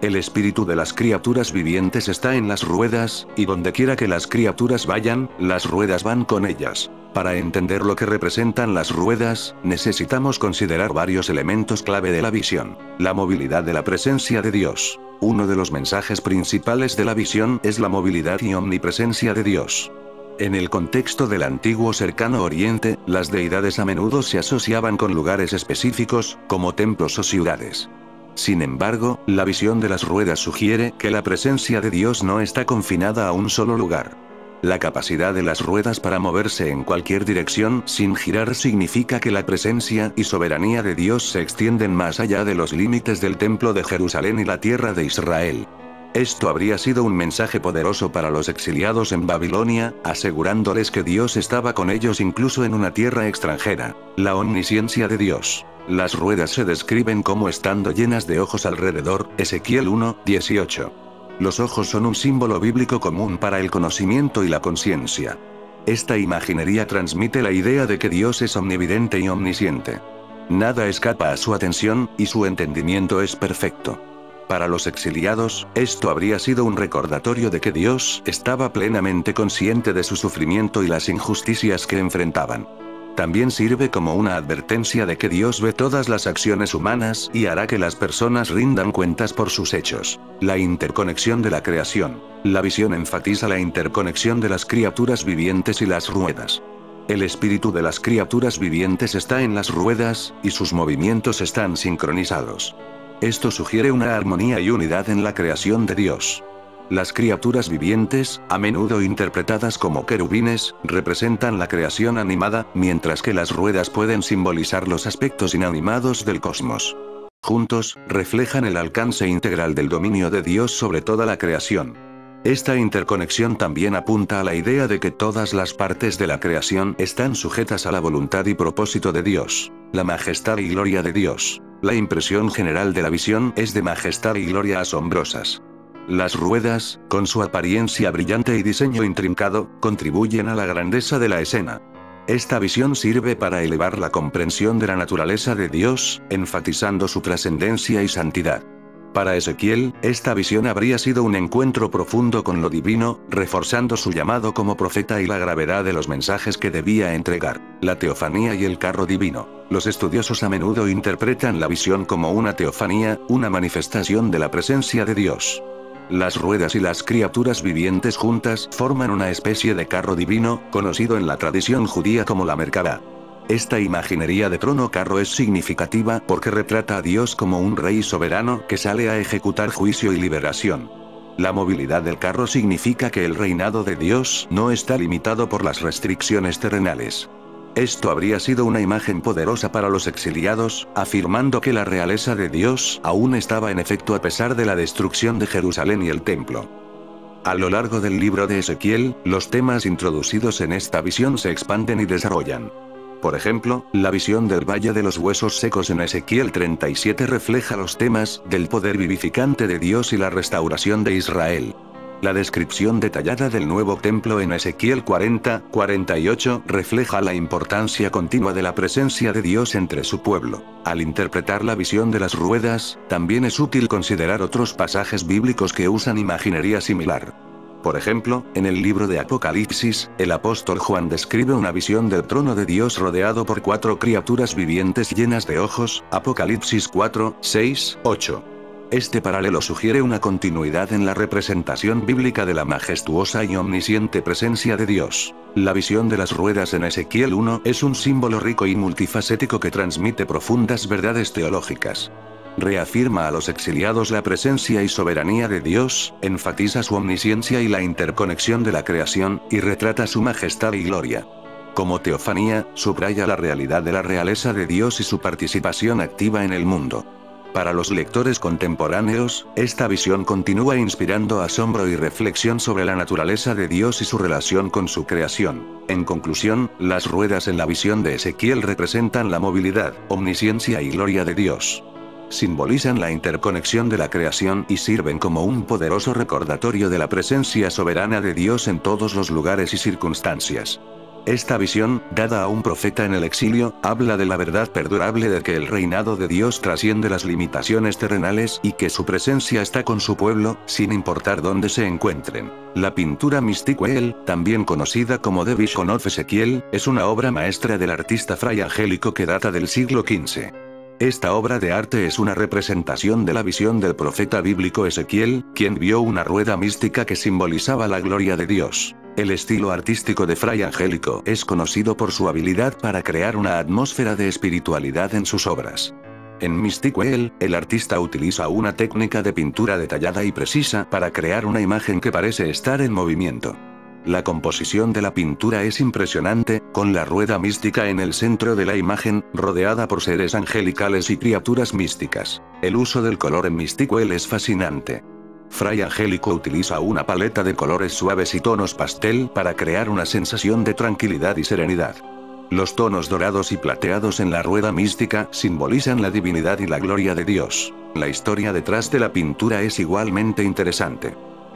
El espíritu de las criaturas vivientes está en las ruedas, y dondequiera que las criaturas vayan, las ruedas van con ellas. Para entender lo que representan las ruedas, necesitamos considerar varios elementos clave de la visión. La movilidad de la presencia de Dios. Uno de los mensajes principales de la visión es la movilidad y omnipresencia de Dios. En el contexto del antiguo cercano Oriente, las deidades a menudo se asociaban con lugares específicos, como templos o ciudades. Sin embargo, la visión de las ruedas sugiere que la presencia de Dios no está confinada a un solo lugar. La capacidad de las ruedas para moverse en cualquier dirección sin girar significa que la presencia y soberanía de Dios se extienden más allá de los límites del Templo de Jerusalén y la tierra de Israel. Esto habría sido un mensaje poderoso para los exiliados en Babilonia, asegurándoles que Dios estaba con ellos incluso en una tierra extranjera. La omnisciencia de Dios. Las ruedas se describen como estando llenas de ojos alrededor, Ezequiel 1:18. Los ojos son un símbolo bíblico común para el conocimiento y la conciencia. Esta imaginería transmite la idea de que Dios es omnividente y omnisciente. Nada escapa a su atención, y su entendimiento es perfecto. Para los exiliados, esto habría sido un recordatorio de que Dios estaba plenamente consciente de su sufrimiento y las injusticias que enfrentaban. También sirve como una advertencia de que Dios ve todas las acciones humanas y hará que las personas rindan cuentas por sus hechos. La interconexión de la creación. La visión enfatiza la interconexión de las criaturas vivientes y las ruedas. El espíritu de las criaturas vivientes está en las ruedas, y sus movimientos están sincronizados. Esto sugiere una armonía y unidad en la creación de Dios. Las criaturas vivientes, a menudo interpretadas como querubines, representan la creación animada, mientras que las ruedas pueden simbolizar los aspectos inanimados del cosmos. Juntos, reflejan el alcance integral del dominio de Dios sobre toda la creación. Esta interconexión también apunta a la idea de que todas las partes de la creación están sujetas a la voluntad y propósito de Dios. La majestad y gloria de Dios. La impresión general de la visión es de majestad y gloria asombrosas. Las ruedas, con su apariencia brillante y diseño intrincado, contribuyen a la grandeza de la escena. Esta visión sirve para elevar la comprensión de la naturaleza de Dios, enfatizando su trascendencia y santidad. Para Ezequiel, esta visión habría sido un encuentro profundo con lo divino, reforzando su llamado como profeta y la gravedad de los mensajes que debía entregar. La teofanía y el carro divino. Los estudiosos a menudo interpretan la visión como una teofanía, una manifestación de la presencia de Dios. Las ruedas y las criaturas vivientes juntas forman una especie de carro divino, conocido en la tradición judía como la Merkabah. Esta imaginería de trono-carro es significativa porque retrata a Dios como un rey soberano que sale a ejecutar juicio y liberación. La movilidad del carro significa que el reinado de Dios no está limitado por las restricciones terrenales. Esto habría sido una imagen poderosa para los exiliados, afirmando que la realeza de Dios aún estaba en efecto a pesar de la destrucción de Jerusalén y el templo. A lo largo del libro de Ezequiel, los temas introducidos en esta visión se expanden y desarrollan. Por ejemplo, la visión del Valle de los Huesos Secos en Ezequiel 37 refleja los temas del poder vivificante de Dios y la restauración de Israel. La descripción detallada del nuevo templo en Ezequiel 40-48 refleja la importancia continua de la presencia de Dios entre su pueblo. Al interpretar la visión de las ruedas, también es útil considerar otros pasajes bíblicos que usan imaginería similar. Por ejemplo, en el libro de Apocalipsis, el apóstol Juan describe una visión del trono de Dios rodeado por 4 criaturas vivientes llenas de ojos, Apocalipsis 4:6-8. Este paralelo sugiere una continuidad en la representación bíblica de la majestuosa y omnisciente presencia de Dios. La visión de las ruedas en Ezequiel 1 es un símbolo rico y multifacético que transmite profundas verdades teológicas. Reafirma a los exiliados la presencia y soberanía de Dios, enfatiza su omnisciencia y la interconexión de la creación, y retrata su majestad y gloria. Como teofanía, subraya la realidad de la realeza de Dios y su participación activa en el mundo. Para los lectores contemporáneos, esta visión continúa inspirando asombro y reflexión sobre la naturaleza de Dios y su relación con su creación. En conclusión, las ruedas en la visión de Ezequiel representan la movilidad, omnisciencia y gloria de Dios. simbolizan la interconexión de la creación y sirven como un poderoso recordatorio de la presencia soberana de Dios en todos los lugares y circunstancias. Esta visión, dada a un profeta en el exilio, habla de la verdad perdurable de que el reinado de Dios trasciende las limitaciones terrenales y que su presencia está con su pueblo, sin importar dónde se encuentren. La pintura Mistiquel, también conocida como The Vision of Ezequiel, es una obra maestra del artista Fray Angélico que data del siglo XV. Esta obra de arte es una representación de la visión del profeta bíblico Ezequiel, quien vio una rueda mística que simbolizaba la gloria de Dios. El estilo artístico de Fray Angélico es conocido por su habilidad para crear una atmósfera de espiritualidad en sus obras. En Mistiquel, el artista utiliza una técnica de pintura detallada y precisa para crear una imagen que parece estar en movimiento. La composición de la pintura es impresionante, con la rueda mística en el centro de la imagen, rodeada por seres angelicales y criaturas místicas. El uso del color en Mistiquel es fascinante. Fray Angélico utiliza una paleta de colores suaves y tonos pastel para crear una sensación de tranquilidad y serenidad. Los tonos dorados y plateados en la rueda mística simbolizan la divinidad y la gloria de Dios. La historia detrás de la pintura es igualmente interesante.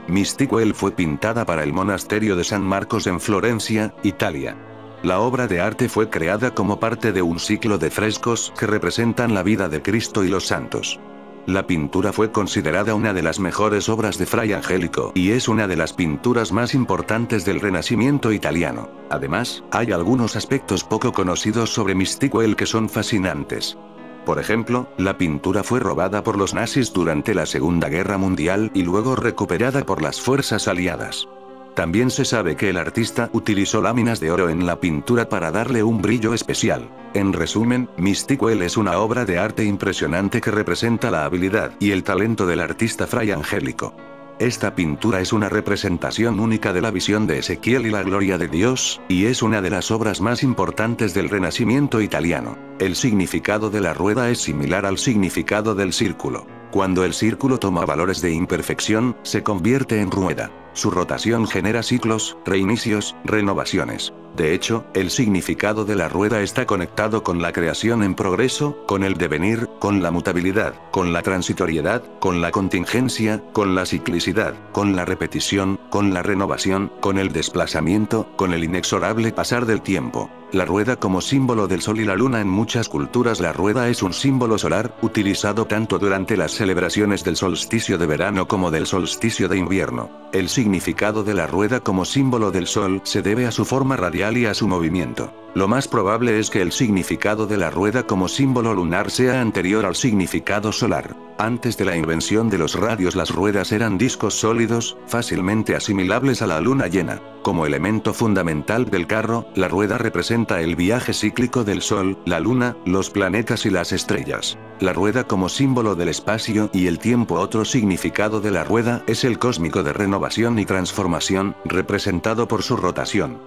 Mistiquel fue pintada para el monasterio de San Marcos en Florencia, Italia. La obra de arte fue creada como parte de un ciclo de frescos que representan la vida de Cristo y los santos. La pintura fue considerada una de las mejores obras de Fray Angélico y es una de las pinturas más importantes del Renacimiento italiano. Además, hay algunos aspectos poco conocidos sobre Mistiquel que son fascinantes. Por ejemplo, la pintura fue robada por los nazis durante la Segunda Guerra Mundial y luego recuperada por las fuerzas aliadas. También se sabe que el artista utilizó láminas de oro en la pintura para darle un brillo especial. En resumen, Mistiquel es una obra de arte impresionante que representa la habilidad y el talento del artista Fray Angélico. Esta pintura es una representación única de la visión de Ezequiel y la gloria de Dios, y es una de las obras más importantes del Renacimiento italiano. El significado de la rueda es similar al significado del círculo. Cuando el círculo toma valores de imperfección, se convierte en rueda. Su rotación genera ciclos, reinicios, renovaciones. De hecho, el significado de la rueda está conectado con la creación en progreso, con el devenir, con la mutabilidad, con la transitoriedad, con la contingencia, con la ciclicidad, con la repetición, con la renovación, con el desplazamiento, con el inexorable pasar del tiempo. La rueda como símbolo del sol y la luna. En muchas culturas la rueda es un símbolo solar, utilizado tanto durante las celebraciones del solsticio de verano como del solsticio de invierno. El significado de la rueda como símbolo del sol se debe a su forma radial y a su movimiento. Lo más probable es que el significado de la rueda como símbolo lunar sea anterior al significado solar. Antes de la invención de los radios, las ruedas eran discos sólidos, fácilmente asimilables a la luna llena. Como elemento fundamental del carro, la rueda representa el viaje cíclico del Sol, la Luna, los planetas y las estrellas. La rueda como símbolo del espacio y el tiempo. Otro significado de la rueda es el cósmico de renovación y transformación, representado por su rotación.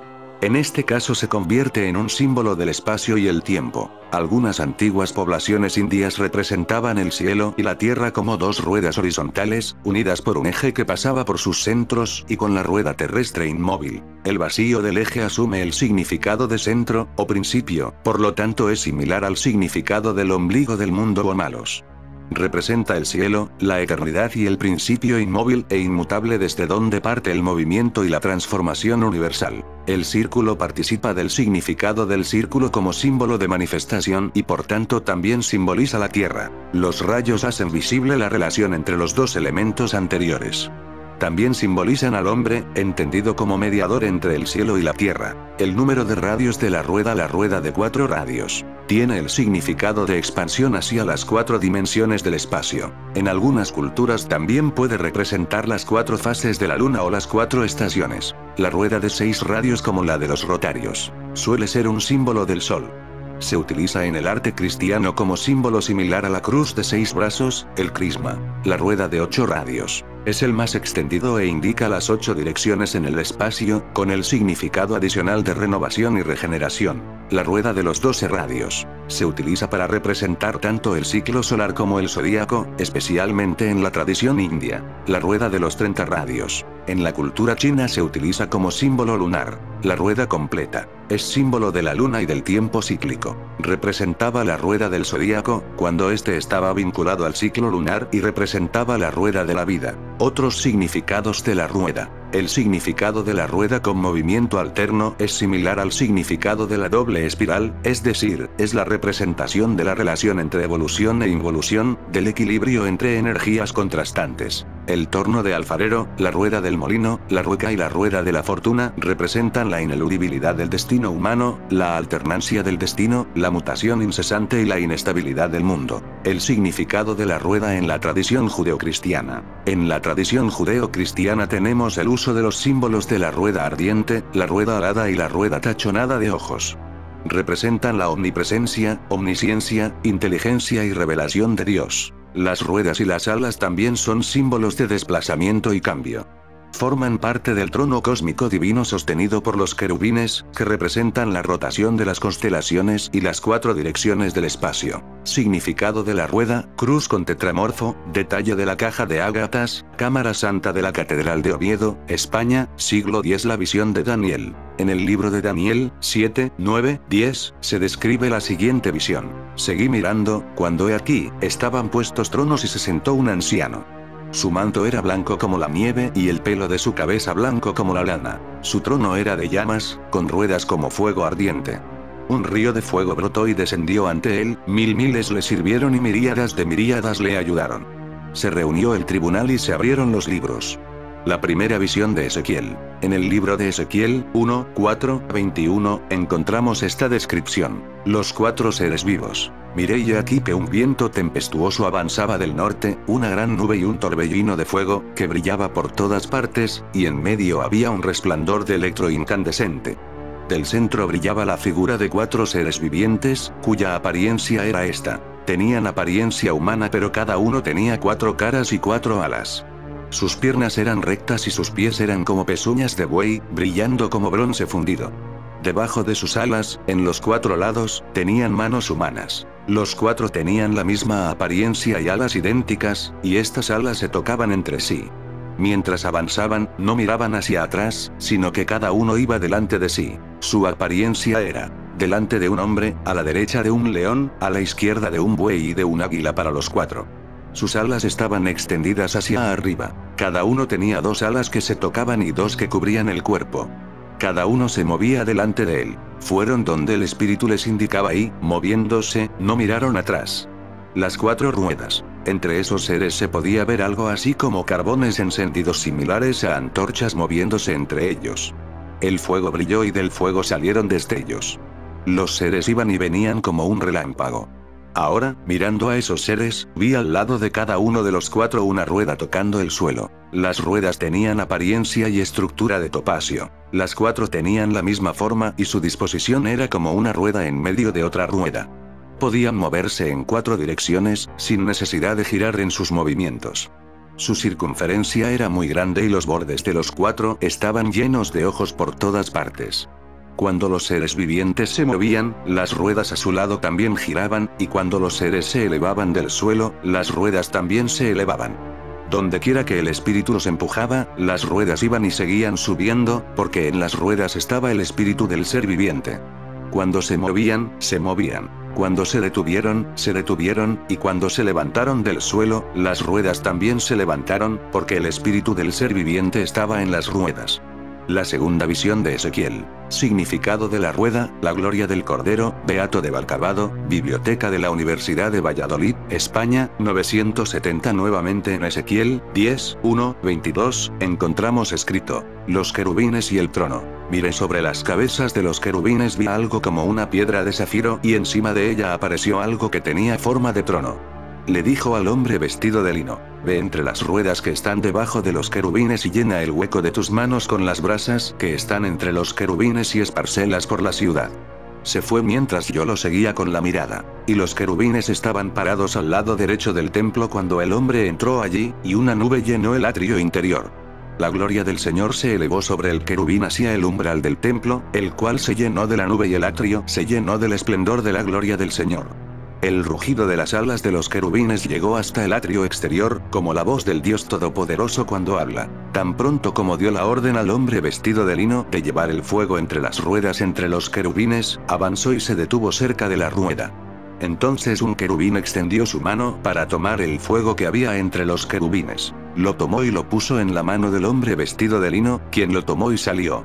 En este caso se convierte en un símbolo del espacio y el tiempo. Algunas antiguas poblaciones indias representaban el cielo y la tierra como dos ruedas horizontales, unidas por un eje que pasaba por sus centros, y con la rueda terrestre inmóvil. El vacío del eje asume el significado de centro, o principio, por lo tanto es similar al significado del ombligo del mundo o malos. Representa el cielo, la eternidad y el principio inmóvil e inmutable desde donde parte el movimiento y la transformación universal. El círculo participa del significado del círculo como símbolo de manifestación y por tanto también simboliza la tierra. Los rayos hacen visible la relación entre los dos elementos anteriores. También simbolizan al hombre, entendido como mediador entre el cielo y la tierra. El número de radios de la rueda de 4 radios. Tiene el significado de expansión hacia las 4 dimensiones del espacio. En algunas culturas también puede representar las 4 fases de la luna o las 4 estaciones. La rueda de 6 radios, como la de los rotarios, suele ser un símbolo del sol. Se utiliza en el arte cristiano como símbolo similar a la cruz de 6 brazos, el crisma. La rueda de 8 radios es el más extendido e indica las 8 direcciones en el espacio, con el significado adicional de renovación y regeneración. La rueda de los 12 radios se utiliza para representar tanto el ciclo solar como el zodíaco, especialmente en la tradición india. La rueda de los 30 radios En la cultura china se utiliza como símbolo lunar. La rueda completa. Es símbolo de la luna y del tiempo cíclico. Representaba la rueda del zodíaco, cuando este estaba vinculado al ciclo lunar, y representaba la rueda de la vida. Otros significados de la rueda. El significado de la rueda con movimiento alterno es similar al significado de la doble espiral, es decir, es la representación de la relación entre evolución e involución, del equilibrio entre energías contrastantes. El torno de alfarero, la rueda del molino, la rueca y la rueda de la fortuna representan la ineludibilidad del destino humano, la alternancia del destino, la mutación incesante y la inestabilidad del mundo. El significado de la rueda en la tradición judeocristiana. En la tradición judeocristiana tenemos el uso de los símbolos de la rueda ardiente, la rueda alada y la rueda tachonada de ojos. Representan la omnipresencia, omnisciencia, inteligencia y revelación de Dios. Las ruedas y las alas también son símbolos de desplazamiento y cambio. Forman parte del trono cósmico divino sostenido por los querubines, que representan la rotación de las constelaciones y las 4 direcciones del espacio. Significado de la rueda, cruz con tetramorfo, detalle de la caja de ágatas, cámara santa de la Catedral de Oviedo, España, siglo X. La visión de Daniel. En el libro de Daniel, 7, 9, 10, se describe la siguiente visión. Seguí mirando, cuando he aquí, estaban puestos tronos y se sentó un anciano. Su manto era blanco como la nieve y el pelo de su cabeza blanco como la lana. Su trono era de llamas, con ruedas como fuego ardiente. Un río de fuego brotó y descendió ante él, miles le sirvieron y miríadas de miríadas le ayudaron. Se reunió el tribunal y se abrieron los libros. La primera visión de Ezequiel. En el libro de Ezequiel, 1, 4, 21, encontramos esta descripción. Los 4 seres vivos. Miré y aquí que un viento tempestuoso avanzaba del norte, una gran nube y un torbellino de fuego, que brillaba por todas partes, y en medio había un resplandor de electro incandescente. Del centro brillaba la figura de 4 seres vivientes, cuya apariencia era esta. Tenían apariencia humana pero cada uno tenía 4 caras y 4 alas. Sus piernas eran rectas y sus pies eran como pezuñas de buey, brillando como bronce fundido. Debajo de sus alas, en los 4 lados, tenían manos humanas. Los 4 tenían la misma apariencia y alas idénticas, y estas alas se tocaban entre sí. Mientras avanzaban, no miraban hacia atrás, sino que cada uno iba delante de sí. Su apariencia era: delante de un hombre, a la derecha de un león, a la izquierda de un buey y de un águila para los 4. Sus alas estaban extendidas hacia arriba. Cada uno tenía 2 alas que se tocaban y 2 que cubrían el cuerpo. Cada uno se movía delante de él. Fueron donde el espíritu les indicaba y, moviéndose, no miraron atrás. Las 4 ruedas. Entre esos seres se podía ver algo así como carbones encendidos similares a antorchas moviéndose entre ellos. El fuego brilló y del fuego salieron destellos. Los seres iban y venían como un relámpago. Ahora, mirando a esos seres, vi al lado de cada uno de los 4 una rueda tocando el suelo. Las ruedas tenían apariencia y estructura de topacio. Las 4 tenían la misma forma y su disposición era como una rueda en medio de otra rueda. Podían moverse en 4 direcciones, sin necesidad de girar en sus movimientos. Su circunferencia era muy grande y los bordes de los 4 estaban llenos de ojos por todas partes. Cuando los seres vivientes se movían, las ruedas a su lado también giraban, y cuando los seres se elevaban del suelo, las ruedas también se elevaban. Dondequiera que el espíritu los empujaba, las ruedas iban y seguían subiendo, porque en las ruedas estaba el espíritu del ser viviente. Cuando se movían, se movían. Cuando se detuvieron, y cuando se levantaron del suelo, las ruedas también se levantaron, porque el espíritu del ser viviente estaba en las ruedas. La segunda visión de Ezequiel. Significado de la rueda, la gloria del Cordero, Beato de Valcavado, Biblioteca de la Universidad de Valladolid, España, 970. Nuevamente en Ezequiel, 10, 1, 22, encontramos escrito: los querubines y el trono. Miré sobre las cabezas de los querubines, vi algo como una piedra de zafiro y encima de ella apareció algo que tenía forma de trono. Le dijo al hombre vestido de lino: ve entre las ruedas que están debajo de los querubines y llena el hueco de tus manos con las brasas que están entre los querubines y esparcelas por la ciudad. Se fue mientras yo lo seguía con la mirada, y los querubines estaban parados al lado derecho del templo cuando el hombre entró allí, y una nube llenó el atrio interior. La gloria del Señor se elevó sobre el querubín hacia el umbral del templo, el cual se llenó de la nube y el atrio se llenó del esplendor de la gloria del Señor. El rugido de las alas de los querubines llegó hasta el atrio exterior, como la voz del Dios Todopoderoso cuando habla. Tan pronto como dio la orden al hombre vestido de lino de llevar el fuego entre las ruedas entre los querubines, avanzó y se detuvo cerca de la rueda. Entonces un querubín extendió su mano para tomar el fuego que había entre los querubines. Lo tomó y lo puso en la mano del hombre vestido de lino, quien lo tomó y salió.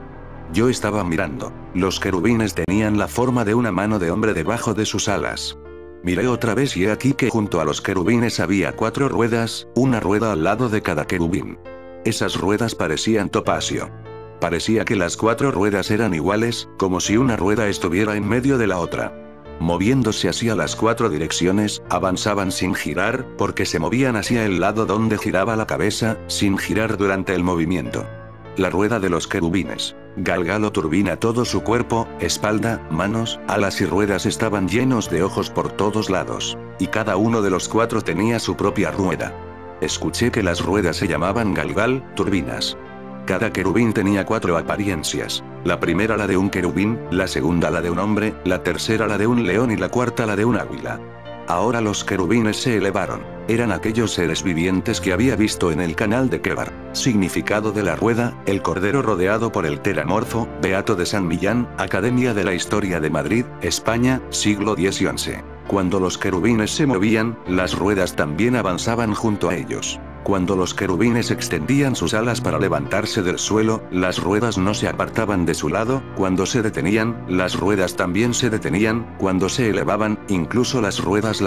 Yo estaba mirando. Los querubines tenían la forma de una mano de hombre debajo de sus alas. Miré otra vez y he aquí que junto a los querubines había 4 ruedas, una rueda al lado de cada querubín. Esas ruedas parecían topacio. Parecía que las 4 ruedas eran iguales, como si una rueda estuviera en medio de la otra. Moviéndose hacia las 4 direcciones, avanzaban sin girar, porque se movían hacia el lado donde giraba la cabeza, sin girar durante el movimiento. La rueda de los querubines. Galgal o turbina todo su cuerpo, espalda, manos, alas y ruedas estaban llenos de ojos por todos lados. Y cada uno de los 4 tenía su propia rueda. Escuché que las ruedas se llamaban Galgal, turbinas. Cada querubín tenía 4 apariencias. La primera la de un querubín, la segunda la de un hombre, la tercera la de un león y la cuarta la de un águila. Ahora los querubines se elevaron. Eran aquellos seres vivientes que había visto en el canal de Quebar. Significado de la rueda: el cordero rodeado por el teramorfo, Beato de San Millán, Academia de la Historia de Madrid, España, siglo X y XI. Cuando los querubines se movían, las ruedas también avanzaban junto a ellos. Cuando los querubines extendían sus alas para levantarse del suelo, las ruedas no se apartaban de su lado. Cuando se detenían, las ruedas también se detenían. Cuando se elevaban, incluso las ruedas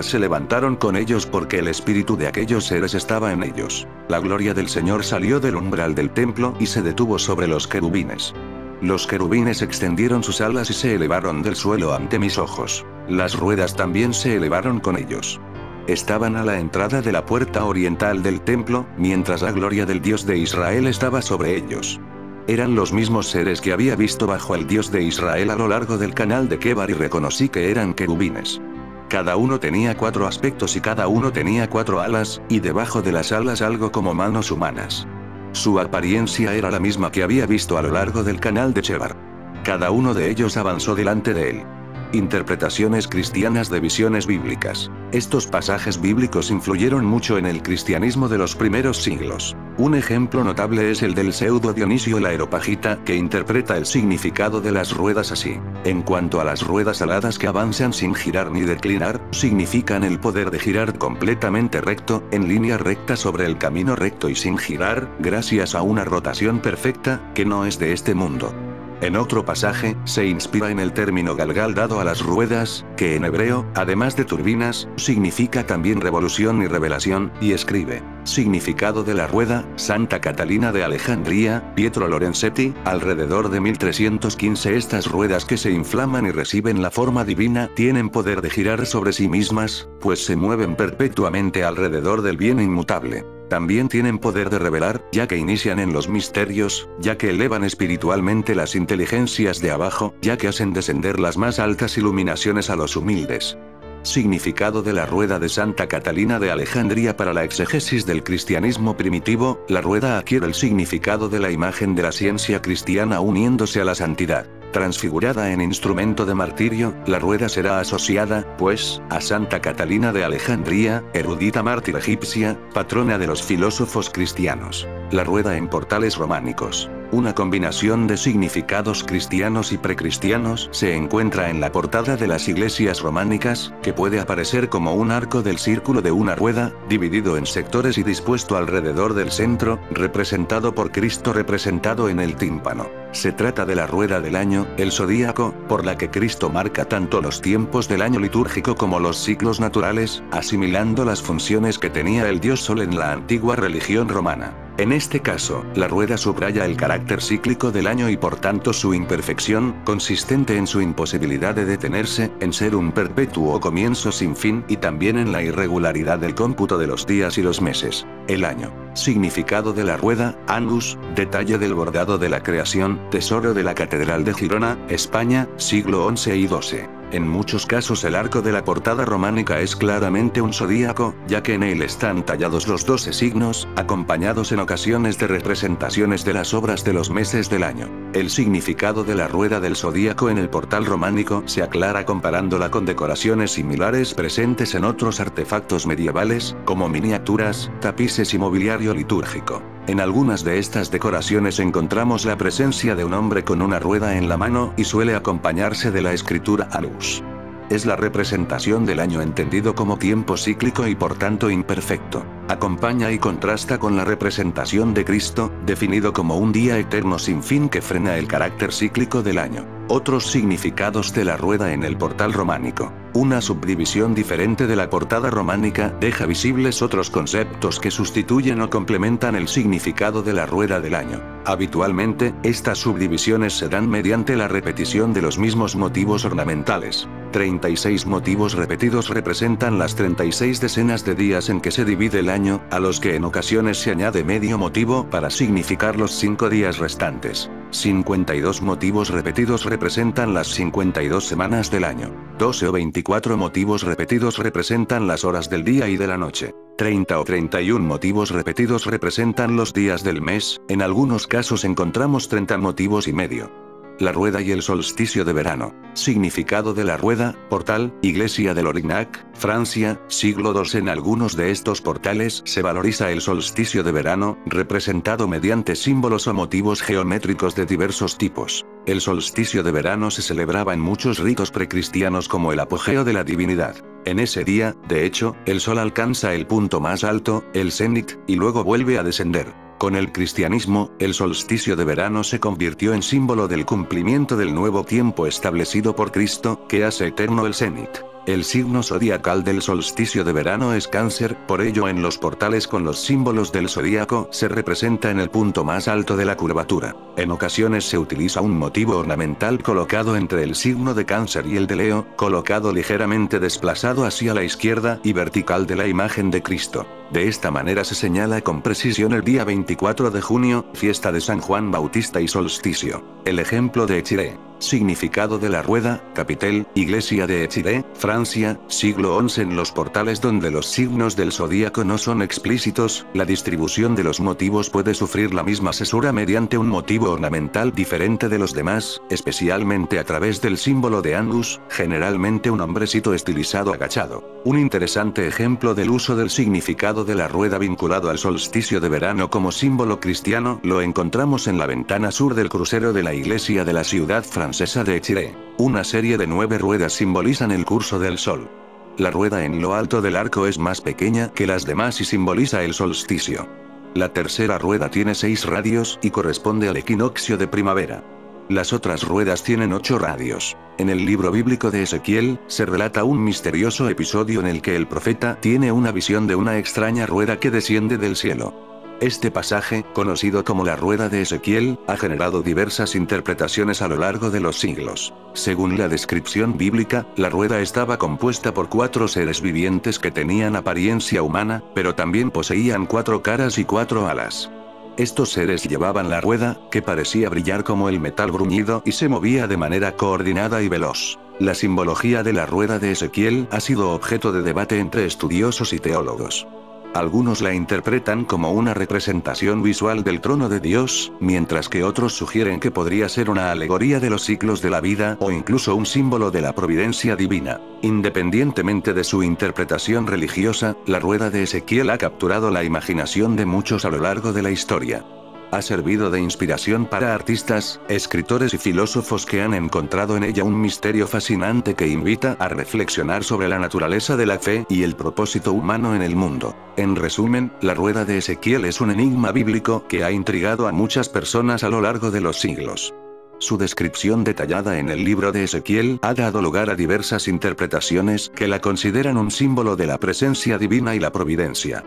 se levantaron con ellos porque el espíritu de aquellos seres estaba en ellos. La gloria del Señor salió del umbral del templo y se detuvo sobre los querubines. Los querubines extendieron sus alas y se elevaron del suelo ante mis ojos. Las ruedas también se elevaron con ellos. Estaban a la entrada de la puerta oriental del templo, mientras la gloria del Dios de Israel estaba sobre ellos. Eran los mismos seres que había visto bajo el Dios de Israel a lo largo del canal de Quebar y reconocí que eran querubines. Cada uno tenía 4 aspectos y cada uno tenía 4 alas, y debajo de las alas algo como manos humanas. Su apariencia era la misma que había visto a lo largo del canal de Quebar. Cada uno de ellos avanzó delante de él. Interpretaciones cristianas de visiones bíblicas. Estos pasajes bíblicos influyeron mucho en el cristianismo de los primeros siglos. Un ejemplo notable es el del pseudo Dionisio el Areopagita, que interpreta el significado de las ruedas así. En cuanto a las ruedas aladas que avanzan sin girar ni declinar, significan el poder de girar completamente recto, en línea recta sobre el camino recto y sin girar, gracias a una rotación perfecta, que no es de este mundo. En otro pasaje, se inspira en el término galgal dado a las ruedas, que en hebreo, además de turbinas, significa también revolución y revelación, y escribe: significado de la rueda, Santa Catalina de Alejandría, Pietro Lorenzetti, alrededor de 1315. Estas ruedas que se inflaman y reciben la forma divina, tienen poder de girar sobre sí mismas, pues se mueven perpetuamente alrededor del bien inmutable. También tienen poder de revelar, ya que inician en los misterios, ya que elevan espiritualmente las inteligencias de abajo, ya que hacen descender las más altas iluminaciones a los humildes. Significado de la rueda de Santa Catalina de Alejandría. Para la exégesis del cristianismo primitivo, la rueda adquiere el significado de la imagen de la ciencia cristiana uniéndose a la santidad. Transfigurada en instrumento de martirio, la rueda será asociada, pues, a Santa Catalina de Alejandría, erudita mártir egipcia, patrona de los filósofos cristianos. La rueda en portales románicos. Una combinación de significados cristianos y precristianos se encuentra en la portada de las iglesias románicas, que puede aparecer como un arco del círculo de una rueda, dividido en sectores y dispuesto alrededor del centro, representado por Cristo representado en el tímpano. Se trata de la rueda del año, el zodíaco, por la que Cristo marca tanto los tiempos del año litúrgico como los ciclos naturales, asimilando las funciones que tenía el dios Sol en la antigua religión romana. En este caso, la rueda subraya el carácter cíclico del año y por tanto su imperfección, consistente en su imposibilidad de detenerse, en ser un perpetuo comienzo sin fin y también en la irregularidad del cómputo de los días y los meses. El año. Significado de la rueda, Angus, detalle del bordado de la creación, tesoro de la Catedral de Girona, España, siglo XI y XII. En muchos casos el arco de la portada románica es claramente un zodíaco, ya que en él están tallados los 12 signos, acompañados en ocasiones de representaciones de las obras de los meses del año. El significado de la rueda del zodíaco en el portal románico se aclara comparándola con decoraciones similares presentes en otros artefactos medievales, como miniaturas, tapices y mobiliario litúrgico. En algunas de estas decoraciones encontramos la presencia de un hombre con una rueda en la mano y suele acompañarse de la escritura Anus. Es la representación del año entendido como tiempo cíclico y por tanto imperfecto. Acompaña y contrasta con la representación de Cristo, definido como un día eterno sin fin que frena el carácter cíclico del año. Otros significados de la rueda en el portal románico. Una subdivisión diferente de la portada románica deja visibles otros conceptos que sustituyen o complementan el significado de la rueda del año. Habitualmente, estas subdivisiones se dan mediante la repetición de los mismos motivos ornamentales. 36 motivos repetidos representan las 36 decenas de días en que se divide el año, a los que en ocasiones se añade medio motivo para significar los 5 días restantes. 52 motivos repetidos representan las 52 semanas del año. 12 o 24 motivos repetidos representan las horas del día y de la noche. 30 o 31 motivos repetidos representan los días del mes, en algunos casos encontramos 30 motivos y medio. La rueda y el solsticio de verano. Significado de la rueda, portal, iglesia de Lorignac, Francia, siglo II. En algunos de estos portales se valoriza el solsticio de verano, representado mediante símbolos o motivos geométricos de diversos tipos. El solsticio de verano se celebraba en muchos ritos precristianos como el apogeo de la divinidad. En ese día, de hecho, el sol alcanza el punto más alto, el cenit, y luego vuelve a descender. Con el cristianismo, el solsticio de verano se convirtió en símbolo del cumplimiento del nuevo tiempo establecido por Cristo, que hace eterno el cenit. El signo zodiacal del solsticio de verano es Cáncer, por ello en los portales con los símbolos del zodíaco se representa en el punto más alto de la curvatura. En ocasiones se utiliza un motivo ornamental colocado entre el signo de Cáncer y el de Leo, colocado ligeramente desplazado hacia la izquierda y vertical de la imagen de Cristo. De esta manera se señala con precisión el día 24 de junio, fiesta de San Juan Bautista y solsticio. El ejemplo de Échiré. Significado de la rueda, capitel, iglesia de Échiré, Francia, siglo XI. En los portales donde los signos del zodíaco no son explícitos, la distribución de los motivos puede sufrir la misma cesura mediante un motivo ornamental diferente de los demás, especialmente a través del símbolo de Angus, generalmente un hombrecito estilizado agachado. Un interesante ejemplo del uso del significado de la rueda vinculado al solsticio de verano como símbolo cristiano lo encontramos en la ventana sur del crucero de la iglesia de la ciudad francesa de Échiré. Una serie de 9 ruedas simbolizan el curso del sol. La rueda en lo alto del arco es más pequeña que las demás y simboliza el solsticio. La tercera rueda tiene 6 radios y corresponde al equinoccio de primavera. Las otras ruedas tienen 8 radios. En el libro bíblico de Ezequiel, se relata un misterioso episodio en el que el profeta tiene una visión de una extraña rueda que desciende del cielo. Este pasaje, conocido como la rueda de Ezequiel, ha generado diversas interpretaciones a lo largo de los siglos. Según la descripción bíblica, la rueda estaba compuesta por 4 seres vivientes que tenían apariencia humana, pero también poseían 4 caras y 4 alas. Estos seres llevaban la rueda, que parecía brillar como el metal bruñido y se movía de manera coordinada y veloz. La simbología de la rueda de Ezequiel ha sido objeto de debate entre estudiosos y teólogos. Algunos la interpretan como una representación visual del trono de Dios, mientras que otros sugieren que podría ser una alegoría de los ciclos de la vida o incluso un símbolo de la providencia divina. Independientemente de su interpretación religiosa, la rueda de Ezequiel ha capturado la imaginación de muchos a lo largo de la historia. Ha servido de inspiración para artistas, escritores y filósofos que han encontrado en ella un misterio fascinante que invita a reflexionar sobre la naturaleza de la fe y el propósito humano en el mundo. En resumen, la rueda de Ezequiel es un enigma bíblico que ha intrigado a muchas personas a lo largo de los siglos. Su descripción detallada en el libro de Ezequiel ha dado lugar a diversas interpretaciones que la consideran un símbolo de la presencia divina y la providencia.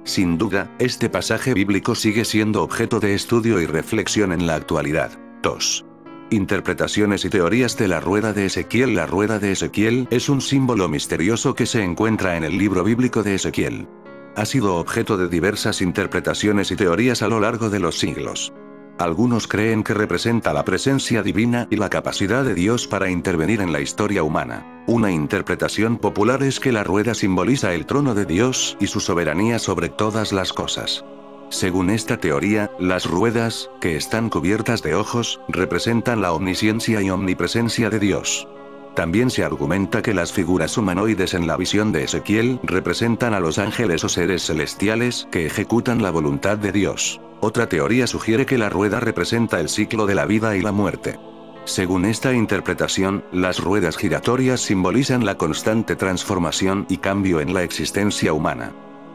Sin duda, este pasaje bíblico sigue siendo objeto de estudio y reflexión en la actualidad. 2. Interpretaciones y teorías de la rueda de Ezequiel. La rueda de Ezequiel es un símbolo misterioso que se encuentra en el libro bíblico de Ezequiel. Ha sido objeto de diversas interpretaciones y teorías a lo largo de los siglos. Algunos creen que representa la presencia divina y la capacidad de Dios para intervenir en la historia humana. Una interpretación popular es que la rueda simboliza el trono de Dios y su soberanía sobre todas las cosas. Según esta teoría, las ruedas, que están cubiertas de ojos, representan la omnisciencia y omnipresencia de Dios. También se argumenta que las figuras humanoides en la visión de Ezequiel representan a los ángeles o seres celestiales que ejecutan la voluntad de Dios. Otra teoría sugiere que la rueda representa el ciclo de la vida y la muerte. Según esta interpretación, las ruedas giratorias simbolizan la constante transformación y cambio en la existencia humana.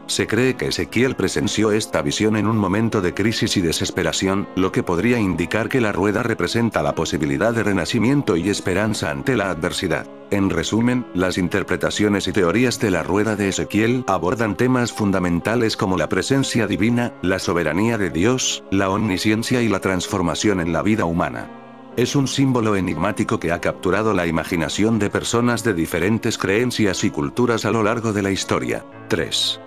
Se cree que Ezequiel presenció esta visión en un momento de crisis y desesperación, lo que podría indicar que la rueda representa la posibilidad de renacimiento y esperanza ante la adversidad. En resumen, las interpretaciones y teorías de la rueda de Ezequiel abordan temas fundamentales como la presencia divina, la soberanía de Dios, la omnisciencia y la transformación en la vida humana. Es un símbolo enigmático que ha capturado la imaginación de personas de diferentes creencias y culturas a lo largo de la historia. 3.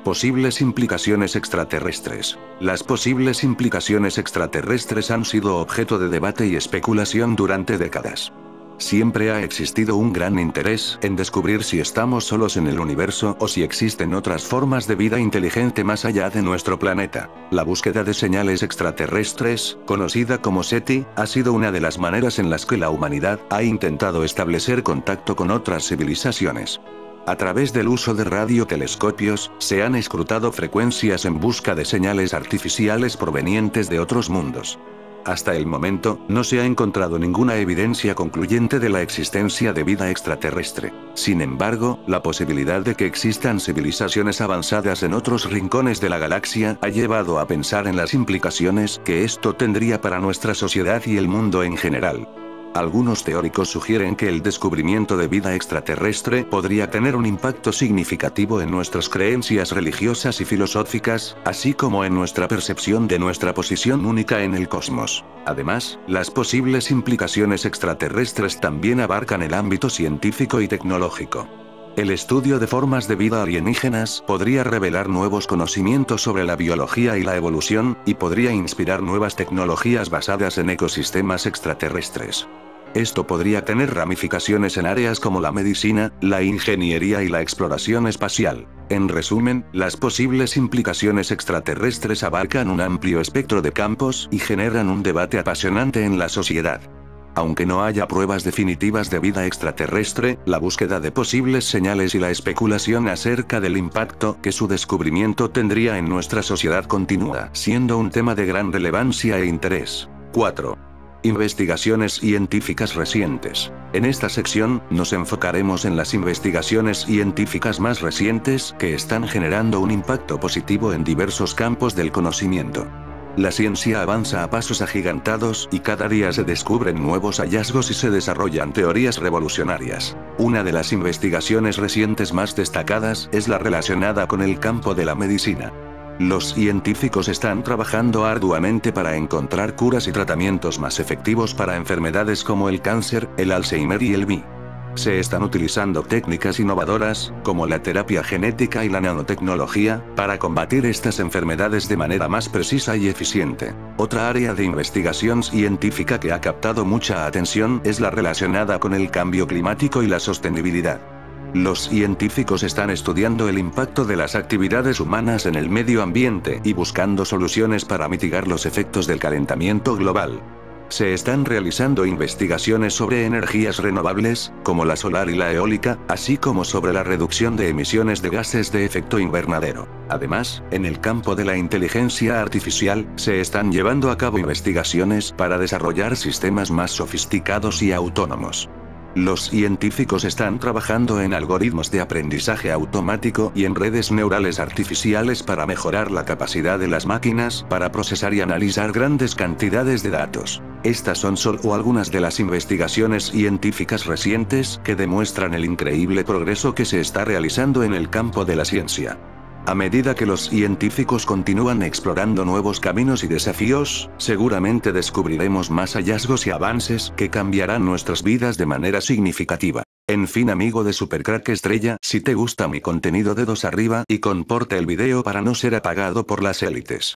Posibles implicaciones extraterrestres. Las posibles implicaciones extraterrestres han sido objeto de debate y especulación durante décadas. Siempre ha existido un gran interés en descubrir si estamos solos en el universo o si existen otras formas de vida inteligente más allá de nuestro planeta. La búsqueda de señales extraterrestres, conocida como SETI, ha sido una de las maneras en las que la humanidad ha intentado establecer contacto con otras civilizaciones. A través del uso de radiotelescopios, se han escrutado frecuencias en busca de señales artificiales provenientes de otros mundos. Hasta el momento, no se ha encontrado ninguna evidencia concluyente de la existencia de vida extraterrestre. Sin embargo, la posibilidad de que existan civilizaciones avanzadas en otros rincones de la galaxia ha llevado a pensar en las implicaciones que esto tendría para nuestra sociedad y el mundo en general. Algunos teóricos sugieren que el descubrimiento de vida extraterrestre podría tener un impacto significativo en nuestras creencias religiosas y filosóficas, así como en nuestra percepción de nuestra posición única en el cosmos. Además, las posibles implicaciones extraterrestres también abarcan el ámbito científico y tecnológico. El estudio de formas de vida alienígenas podría revelar nuevos conocimientos sobre la biología y la evolución, y podría inspirar nuevas tecnologías basadas en ecosistemas extraterrestres. Esto podría tener ramificaciones en áreas como la medicina, la ingeniería y la exploración espacial. En resumen, las posibles implicaciones extraterrestres abarcan un amplio espectro de campos y generan un debate apasionante en la sociedad. Aunque no haya pruebas definitivas de vida extraterrestre, la búsqueda de posibles señales y la especulación acerca del impacto que su descubrimiento tendría en nuestra sociedad continúa siendo un tema de gran relevancia e interés. 4. Investigaciones científicas recientes. En esta sección, nos enfocaremos en las investigaciones científicas más recientes que están generando un impacto positivo en diversos campos del conocimiento. La ciencia avanza a pasos agigantados y cada día se descubren nuevos hallazgos y se desarrollan teorías revolucionarias. Una de las investigaciones recientes más destacadas es la relacionada con el campo de la medicina. Los científicos están trabajando arduamente para encontrar curas y tratamientos más efectivos para enfermedades como el cáncer, el Alzheimer y el VI. Se están utilizando técnicas innovadoras, como la terapia genética y la nanotecnología, para combatir estas enfermedades de manera más precisa y eficiente. Otra área de investigación científica que ha captado mucha atención es la relacionada con el cambio climático y la sostenibilidad. Los científicos están estudiando el impacto de las actividades humanas en el medio ambiente y buscando soluciones para mitigar los efectos del calentamiento global. Se están realizando investigaciones sobre energías renovables, como la solar y la eólica, así como sobre la reducción de emisiones de gases de efecto invernadero. Además, en el campo de la inteligencia artificial, se están llevando a cabo investigaciones para desarrollar sistemas más sofisticados y autónomos. Los científicos están trabajando en algoritmos de aprendizaje automático y en redes neurales artificiales para mejorar la capacidad de las máquinas para procesar y analizar grandes cantidades de datos. Estas son solo algunas de las investigaciones científicas recientes que demuestran el increíble progreso que se está realizando en el campo de la ciencia. A medida que los científicos continúan explorando nuevos caminos y desafíos, seguramente descubriremos más hallazgos y avances que cambiarán nuestras vidas de manera significativa. En fin, amigo de Supercrack Estrella, si te gusta mi contenido, dedos arriba y comparte el video para no ser apagado por las élites.